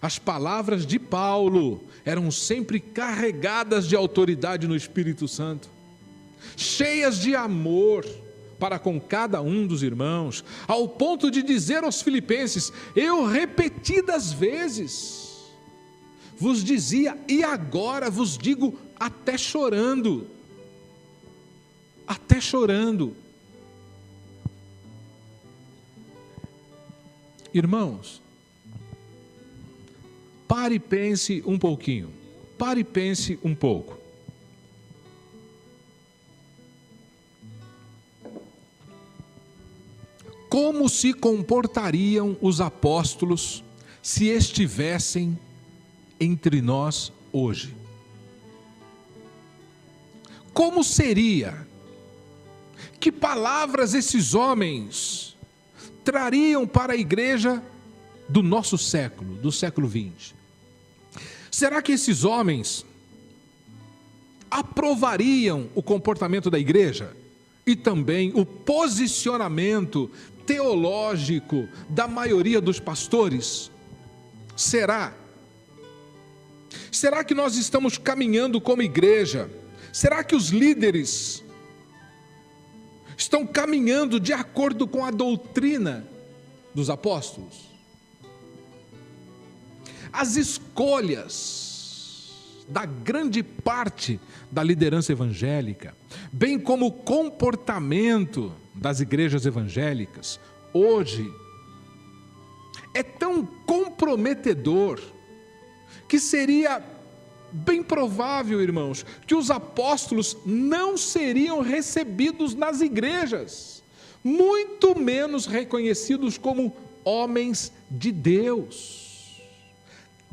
as palavras de Paulo eram sempre carregadas de autoridade no Espírito Santo. cheias de amor para com cada um dos irmãos, ao ponto de dizer aos filipenses: eu repetidas vezes vos dizia, e agora vos digo até chorando. Até chorando. Irmãos, pare e pense um pouquinho. Pare e pense um pouco. Como se comportariam os apóstolos se estivessem entre nós hoje? Como seria? Que palavras esses homens trariam para a igreja do nosso século, do século 20? Será que esses homens aprovariam o comportamento da igreja e também o posicionamento teológico da maioria dos pastores? Será? Será que nós estamos caminhando como igreja? Será que os líderes estão caminhando de acordo com a doutrina dos apóstolos? As escolhas da grande parte da liderança evangélica, bem como o comportamento das igrejas evangélicas, hoje, é tão comprometedor que seria bem provável, irmãos, que os apóstolos não seriam recebidos nas igrejas, muito menos reconhecidos como homens de Deus.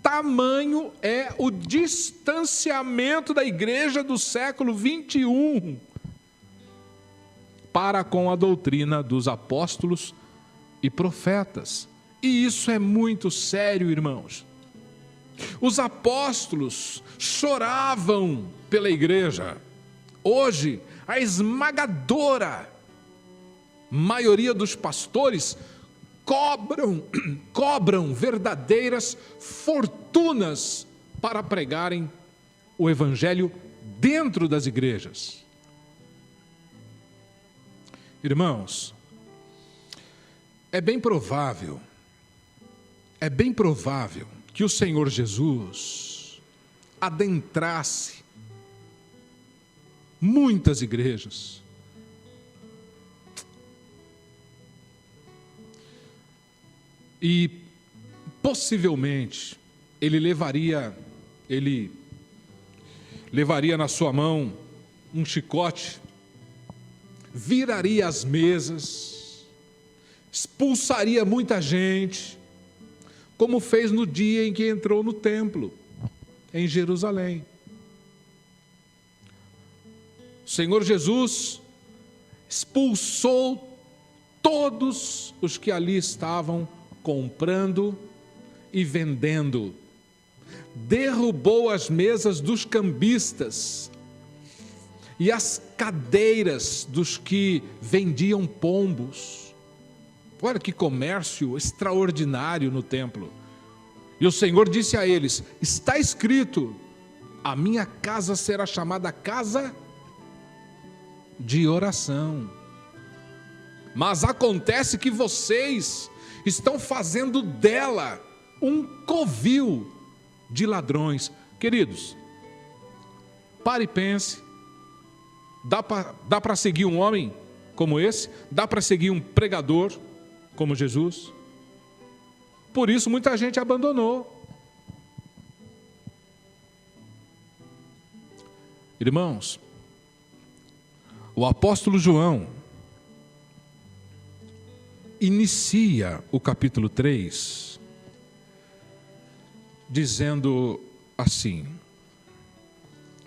Tamanho é o distanciamento da igreja do século 21 para com a doutrina dos apóstolos e profetas. E isso é muito sério, irmãos. Os apóstolos choravam pela igreja. Hoje, a esmagadora maioria dos pastores cobram verdadeiras fortunas para pregarem o evangelho dentro das igrejas. Irmãos, é bem provável que o Senhor Jesus adentrasse muitas igrejas. E possivelmente ele levaria na sua mão um chicote, viraria as mesas, expulsaria muita gente, como fez no dia em que entrou no templo, em Jerusalém. O Senhor Jesus expulsou todos os que ali estavam comprando e vendendo, derrubou as mesas dos cambistas e as cadeiras dos que vendiam pombos. Olha que comércio extraordinário no templo. E o Senhor disse a eles: está escrito, a minha casa será chamada casa de oração. Mas acontece que vocês estão fazendo dela um covil de ladrões. Queridos, pare e pense. Dá para seguir um homem como esse? Dá para seguir um pregador como Jesus? Por isso muita gente abandonou. Irmãos, o apóstolo João inicia o capítulo 3 dizendo assim,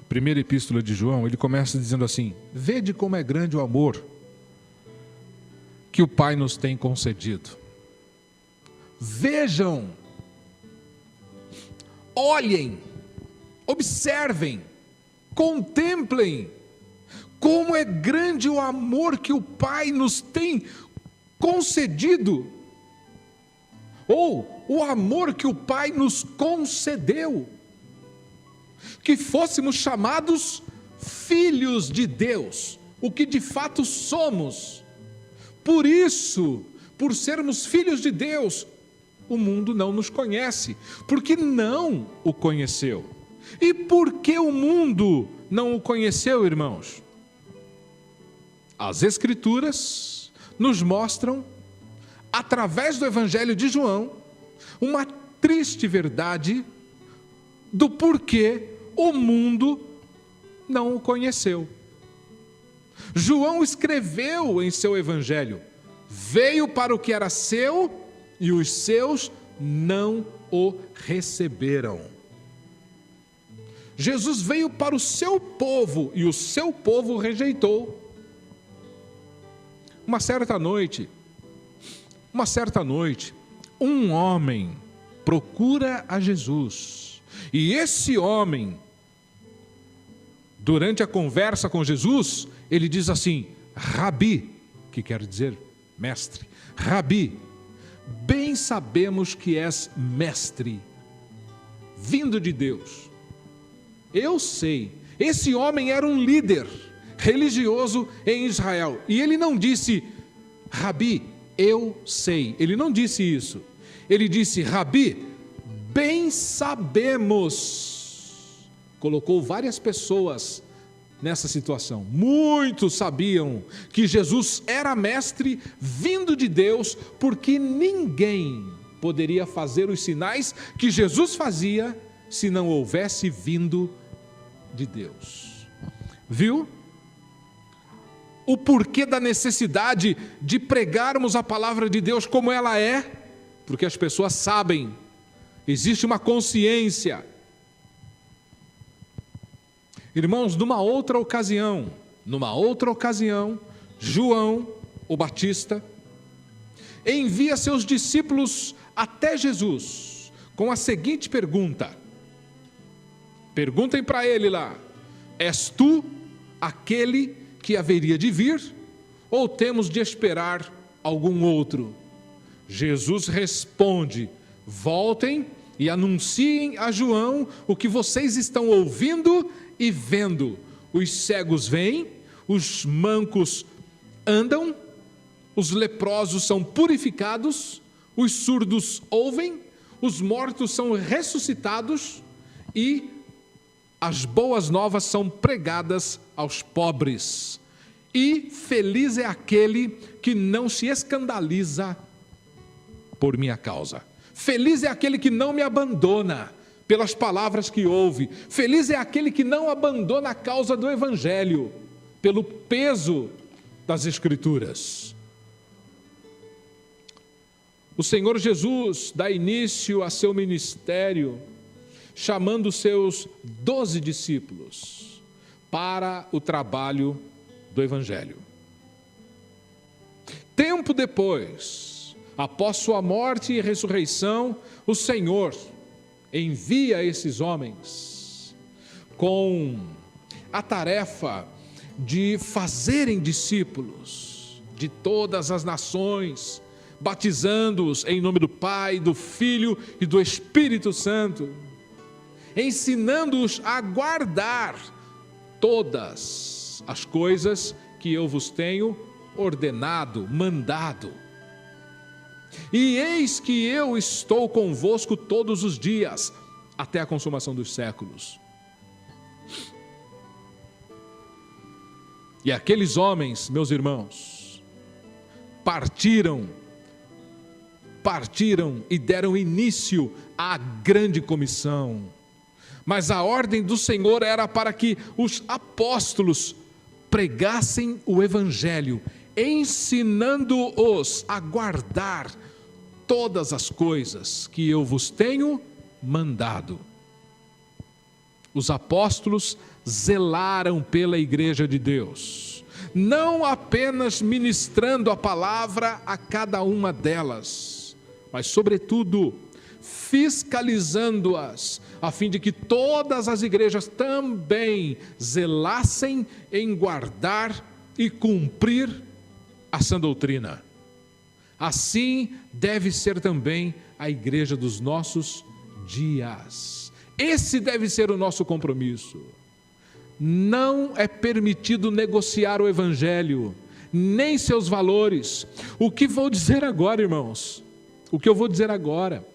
primeira epístola de João, ele começa dizendo assim: vede como é grande o amor que o Pai nos tem concedido. Vejam, olhem, observem, contemplem como é grande o amor que o Pai nos tem concedido, ou o amor que o Pai nos concedeu, que fôssemos chamados filhos filhos de Deus, o que de fato somos. Por isso, por sermos filhos de Deus, o mundo não nos conhece, porque não o conheceu. E por que o mundo não o conheceu, irmãos? As Escrituras nos mostram, através do Evangelho de João, uma triste verdade do porquê o mundo não o conheceu. João escreveu em seu Evangelho: veio para o que era seu e os seus não o receberam. Jesus veio para o seu povo e o seu povo o rejeitou. Uma certa noite, um homem procura a Jesus. E esse homem, durante a conversa com Jesus, ele diz assim: Rabi, que quer dizer mestre. Rabi, bem sabemos que és mestre, vindo de Deus. Eu sei. Esse homem era um líder religioso em Israel. E ele não disse: Rabi, eu sei. Ele não disse isso. Ele disse: Rabi, bem sabemos. Colocou várias pessoas nessa situação. Muitos sabiam que Jesus era mestre vindo de Deus, porque ninguém poderia fazer os sinais que Jesus fazia se não houvesse vindo de Deus. Viu? O porquê da necessidade de pregarmos a palavra de Deus como ela é? Porque as pessoas sabem, existe uma consciência. Irmãos, numa outra ocasião, João, o Batista, envia seus discípulos até Jesus com a seguinte pergunta. Perguntem para ele lá: és tu aquele que haveria de vir, ou temos de esperar algum outro? Jesus responde: voltem e anunciem a João o que vocês estão ouvindo e vendo. Os cegos veem, os mancos andam, os leprosos são purificados, os surdos ouvem, os mortos são ressuscitados e as boas novas são pregadas aos pobres. E feliz é aquele que não se escandaliza por minha causa. Feliz é aquele que não me abandona pelas palavras que ouve. Feliz é aquele que não abandona a causa do Evangelho, pelo peso das Escrituras. O Senhor Jesus dá início a seu ministério, chamando seus 12 discípulos para o trabalho do Evangelho. Tempo depois, após sua morte e ressurreição, o Senhor envia esses homens com a tarefa de fazerem discípulos de todas as nações, batizando-os em nome do Pai, do Filho e do Espírito Santo, ensinando-os a guardar todas as coisas que eu vos tenho ordenado, mandado. E eis que eu estou convosco todos os dias, até a consumação dos séculos. E aqueles homens, meus irmãos, partiram e deram início à grande comissão. Mas a ordem do Senhor era para que os apóstolos pregassem o Evangelho, ensinando-os a guardar todas as coisas que eu vos tenho mandado. Os apóstolos zelaram pela igreja de Deus, não apenas ministrando a palavra a cada uma delas, mas sobretudo fiscalizando-as, a fim de que todas as igrejas também zelassem em guardar e cumprir a sã doutrina. Assim deve ser também a igreja dos nossos dias. Esse deve ser o nosso compromisso. não é permitido negociar o Evangelho, nem seus valores. O que vou dizer agora, irmãos, o que eu vou dizer agora,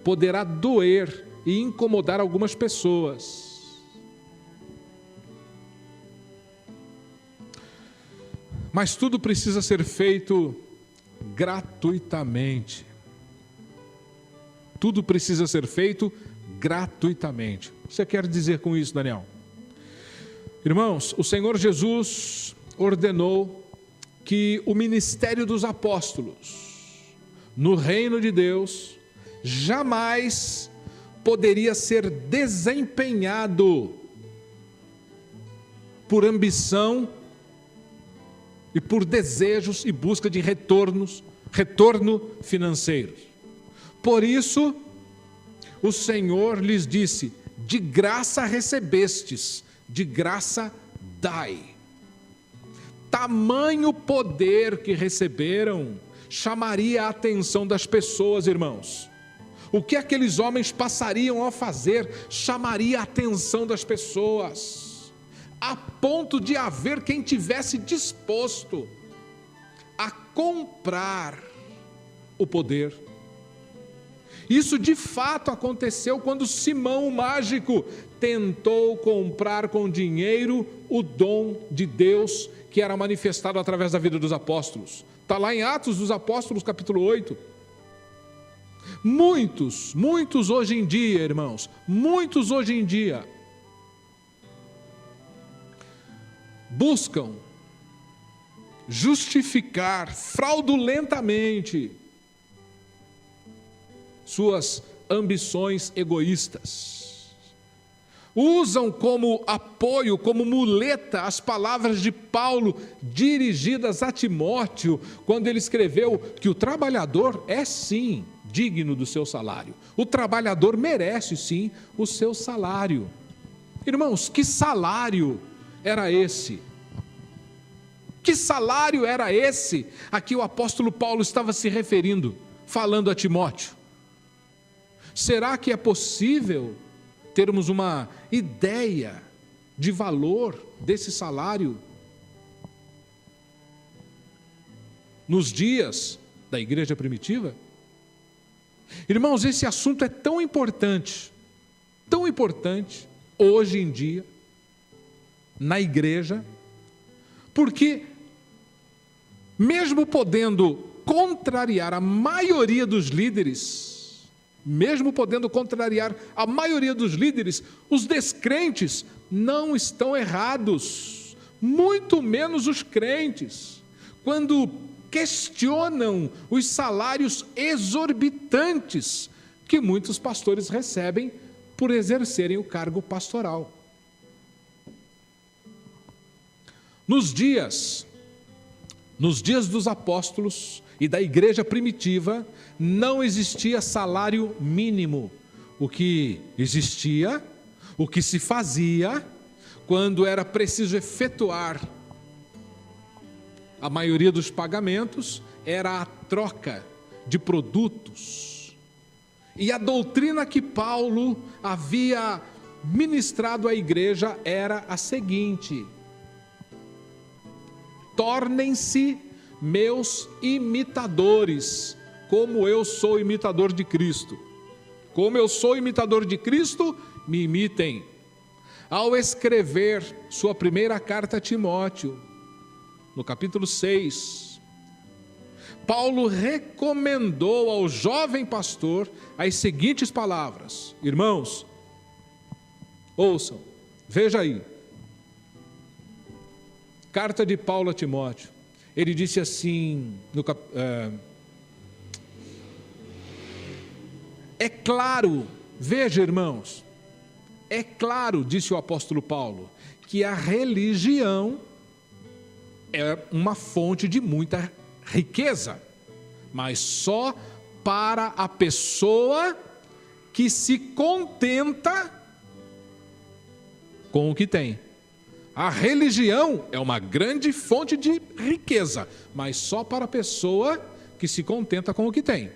poderá doer e incomodar algumas pessoas. Mas tudo precisa ser feito gratuitamente. Tudo precisa ser feito gratuitamente. O que você quer dizer com isso, Daniel? Irmãos, o Senhor Jesus ordenou que o ministério dos apóstolos no reino de Deus jamais poderia ser desempenhado por ambição e por desejos e busca de retorno financeiro. Por isso, o Senhor lhes disse: de graça recebestes, de graça dai. Tamanho poder que receberam chamaria a atenção das pessoas, irmãos. O que aqueles homens passariam a fazer chamaria a atenção das pessoas, a ponto de haver quem tivesse disposto a comprar o poder. Isso de fato aconteceu quando Simão o mágico tentou comprar com dinheiro o dom de Deus que era manifestado através da vida dos apóstolos. Está lá em Atos dos Apóstolos, capítulo 8. Muitos hoje em dia, irmãos, muitos hoje em dia buscam justificar fraudulentamente suas ambições egoístas. Usam como apoio, como muleta, as palavras de Paulo dirigidas a Timóteo, quando ele escreveu que o trabalhador é sim digno do seu salário. O trabalhador merece sim o seu salário. Irmãos, que salário era esse? Que salário era esse a que o apóstolo Paulo estava se referindo, falando a Timóteo? Será que é possível termos uma ideia de valor desse salário nos dias da igreja primitiva? Irmãos, esse assunto é tão importante hoje em dia, na igreja, porque mesmo podendo contrariar a maioria dos líderes, os descrentes não estão errados, muito menos os crentes, quando questionam os salários exorbitantes que muitos pastores recebem por exercerem o cargo pastoral. Nos dias dos apóstolos e da igreja primitiva, não existia salário mínimo. O que existia, o que se fazia, quando era preciso efetuar a maioria dos pagamentos, era a troca de produtos. E a doutrina que Paulo havia ministrado à igreja era a seguinte: tornem-se meus imitadores, como eu sou imitador de Cristo. Como eu sou imitador de Cristo, me imitem. Ao escrever sua primeira carta a Timóteo, no capítulo 6, Paulo recomendou ao jovem pastor as seguintes palavras. Irmãos, ouçam, veja aí. Carta de Paulo a Timóteo. Ele disse assim, é claro, veja, irmãos, é claro, disse o apóstolo Paulo, que a religião é uma fonte de muita riqueza, mas só para a pessoa que se contenta com o que tem. A religião é uma grande fonte de riqueza, mas só para a pessoa que se contenta com o que tem.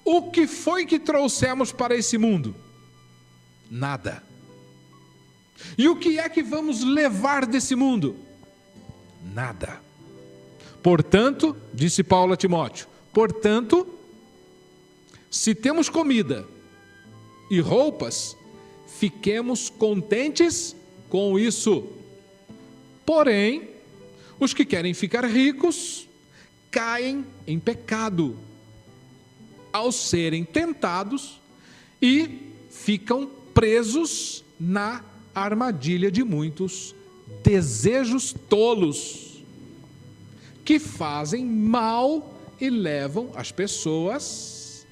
O que foi que trouxemos para esse mundo? Nada. E o que é que vamos levar desse mundo? Nada. Portanto, disse Paulo a Timóteo, portanto, se temos comida e roupas, fiquemos contentes com isso. Porém, os que querem ficar ricos caem em pecado ao serem tentados e ficam presos na armadilha de muitos desejos tolos que fazem mal e levam as pessoas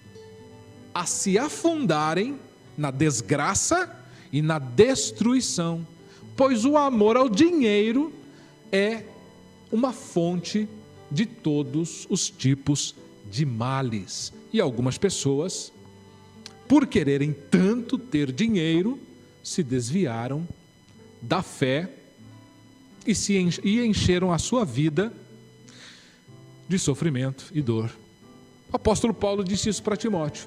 a se afundarem na desgraça e na destruição, pois o amor ao dinheiro é uma fonte de todos os tipos de males. E algumas pessoas, por quererem tanto ter dinheiro, se desviaram da fé e encheram a sua vida de sofrimento e dor. O apóstolo Paulo disse isso para Timóteo.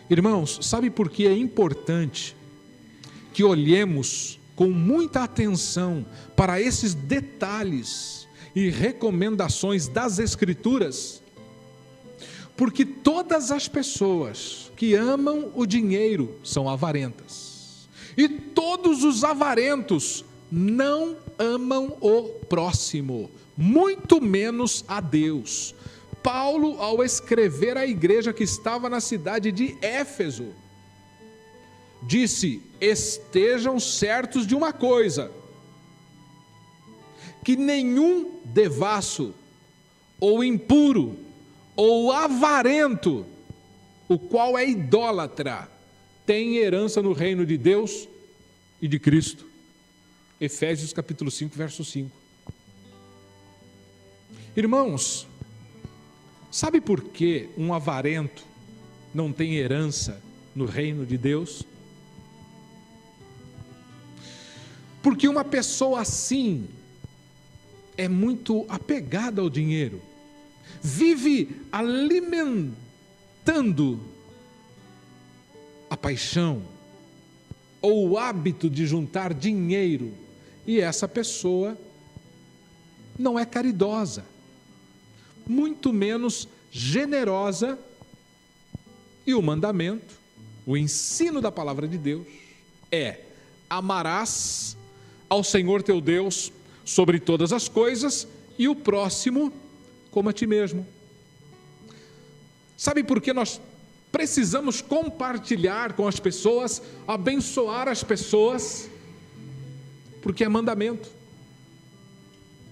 Irmãos, sabe por que é importante que olhemos com muita atenção para esses detalhes e recomendações das Escrituras? Porque todas as pessoas que amam o dinheiro são avarentas. E todos os avarentos não amam o próximo, muito menos a Deus. Paulo, ao escrever à igreja que estava na cidade de Éfeso, disse: estejam certos de uma coisa, que nenhum devasso, ou impuro, ou avarento, o qual é idólatra, tem herança no reino de Deus e de Cristo. Efésios capítulo 5, verso 5. Irmãos, sabe por que um avarento não tem herança no reino de Deus? Porque uma pessoa assim é muito apegada ao dinheiro, vive alimentando a paixão ou o hábito de juntar dinheiro, e essa pessoa não é caridosa, muito menos generosa. E o mandamento, o ensino da palavra de Deus é: amarás ao Senhor teu Deus sobre todas as coisas e o próximo como a ti mesmo. Sabe por que nós precisamos compartilhar com as pessoas, abençoar as pessoas? Porque é mandamento.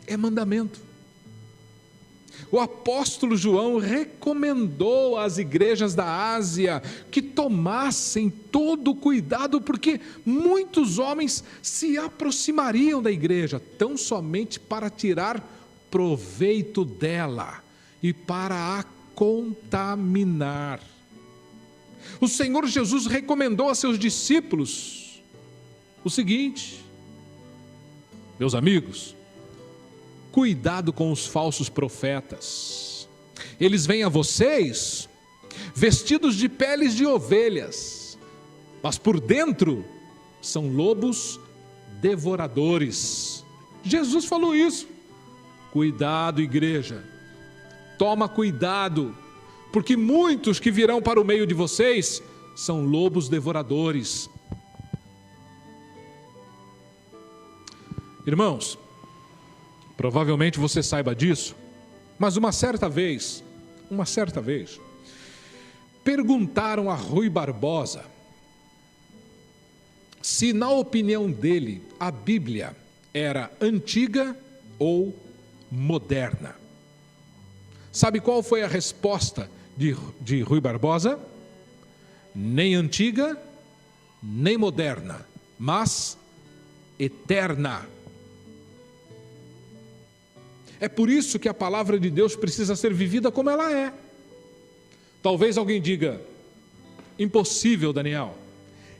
É mandamento. O apóstolo João recomendou às igrejas da Ásia que tomassem todo o cuidado, porque muitos homens se aproximariam da igreja tão somente para tirar proveito dela e para a contaminar. O Senhor Jesus recomendou a seus discípulos o seguinte: meus amigos, cuidado com os falsos profetas. Eles vêm a vocês vestidos de peles de ovelhas, mas por dentro são lobos devoradores. Jesus falou isso. Cuidado, igreja. Toma cuidado, porque muitos que virão para o meio de vocês são lobos devoradores. Irmãos, provavelmente você saiba disso, mas uma certa vez, perguntaram a Rui Barbosa se, na opinião dele, a Bíblia era antiga ou moderna. Sabe qual foi a resposta de Rui Barbosa? Nem antiga, nem moderna, mas eterna. É por isso que a palavra de Deus precisa ser vivida como ela é. Talvez alguém diga: impossível, Daniel.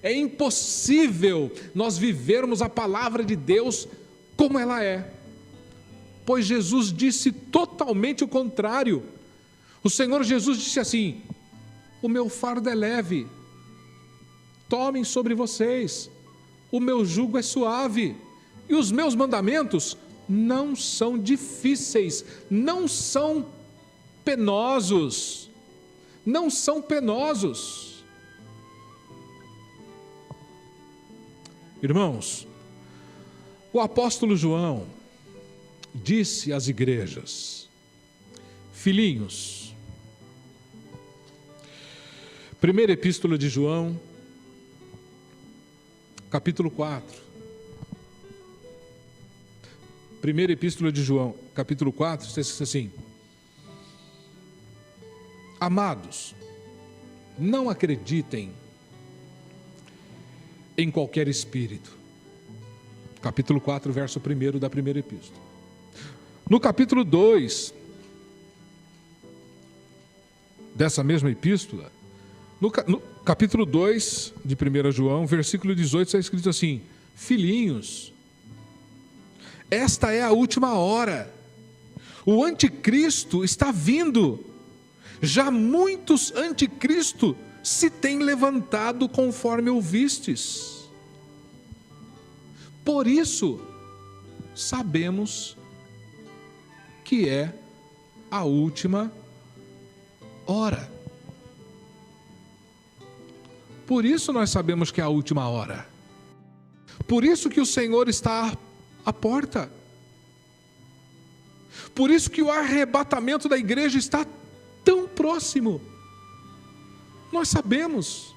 É impossível nós vivermos a palavra de Deus como ela é. Pois Jesus disse totalmente o contrário. O Senhor Jesus disse assim: o meu fardo é leve, tomem sobre vocês o meu jugo é suave e os meus mandamentos não são difíceis, não são penosos. Não são penosos. Irmãos, o apóstolo João disse às igrejas: filhinhos, primeira epístola de João, capítulo 4. Primeira epístola de João, capítulo 4, diz assim: amados, não acreditem em qualquer espírito. Capítulo 4, verso 1 da primeira epístola. No capítulo 2 dessa mesma epístola, no capítulo 2 de 1 João, versículo 18, está escrito assim: filhinhos, esta é a última hora. O anticristo está vindo. Já muitos anticristo se têm levantado, conforme ouvistes. Por isso, sabemos que é a última hora. Por isso nós sabemos que é a última hora. Por isso que o Senhor está à porta. Por isso que o arrebatamento da igreja está tão próximo. Nós sabemos.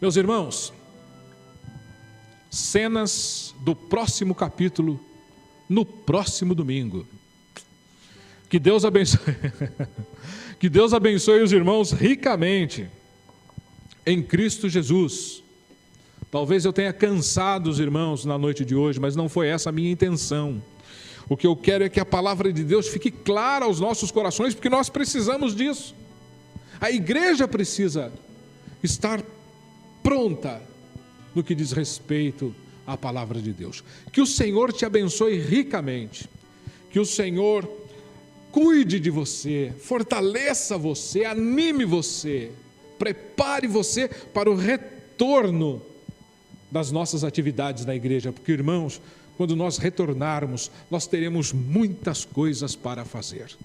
Meus irmãos, cenas do próximo capítulo no próximo domingo. Que Deus abençoe. Que Deus abençoe os irmãos ricamente em Cristo Jesus. Talvez eu tenha cansado os irmãos na noite de hoje, mas não foi essa a minha intenção. O que eu quero é que a palavra de Deus fique clara aos nossos corações, porque nós precisamos disso. A igreja precisa estar pronta no que diz respeito à palavra de Deus. Que o Senhor te abençoe ricamente. Que o Senhor cuide de você, fortaleça você, anime você, prepare você para o retorno das nossas atividades na igreja, porque, irmãos, quando nós retornarmos, nós teremos muitas coisas para fazer.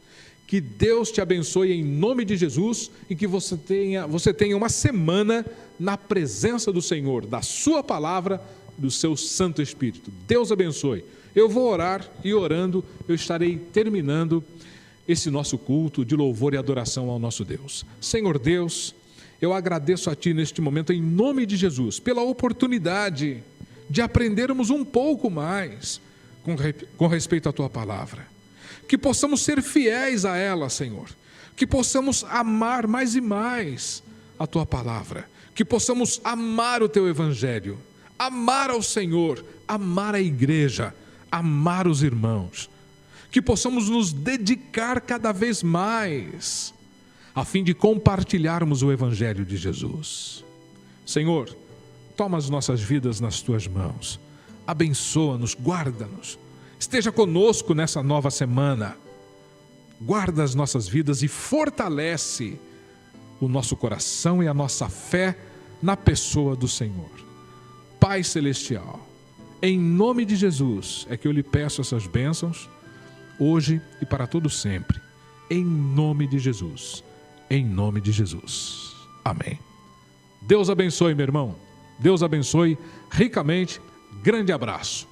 Que Deus te abençoe em nome de Jesus e que você tenha uma semana na presença do Senhor, da sua palavra, do seu Santo Espírito. Deus abençoe. Eu vou orar e orando eu estarei terminando esse nosso culto de louvor e adoração ao nosso Deus. Senhor Deus, eu agradeço a Ti neste momento em nome de Jesus, pela oportunidade de aprendermos um pouco mais com respeito à Tua palavra. Que possamos ser fiéis a ela, Senhor. Que possamos amar mais e mais a Tua palavra. Que possamos amar o Teu Evangelho, amar ao Senhor, amar a igreja, amar os irmãos. Que possamos nos dedicar cada vez mais a fim de compartilharmos o Evangelho de Jesus. Senhor, toma as nossas vidas nas Tuas mãos. Abençoa-nos, guarda-nos. Esteja conosco nessa nova semana. Guarda as nossas vidas e fortalece o nosso coração e a nossa fé na pessoa do Senhor. Pai Celestial, em nome de Jesus é que eu lhe peço essas bênçãos, hoje e para todo sempre. Em nome de Jesus. Em nome de Jesus. Amém. Deus abençoe, meu irmão. Deus abençoe ricamente. Grande abraço.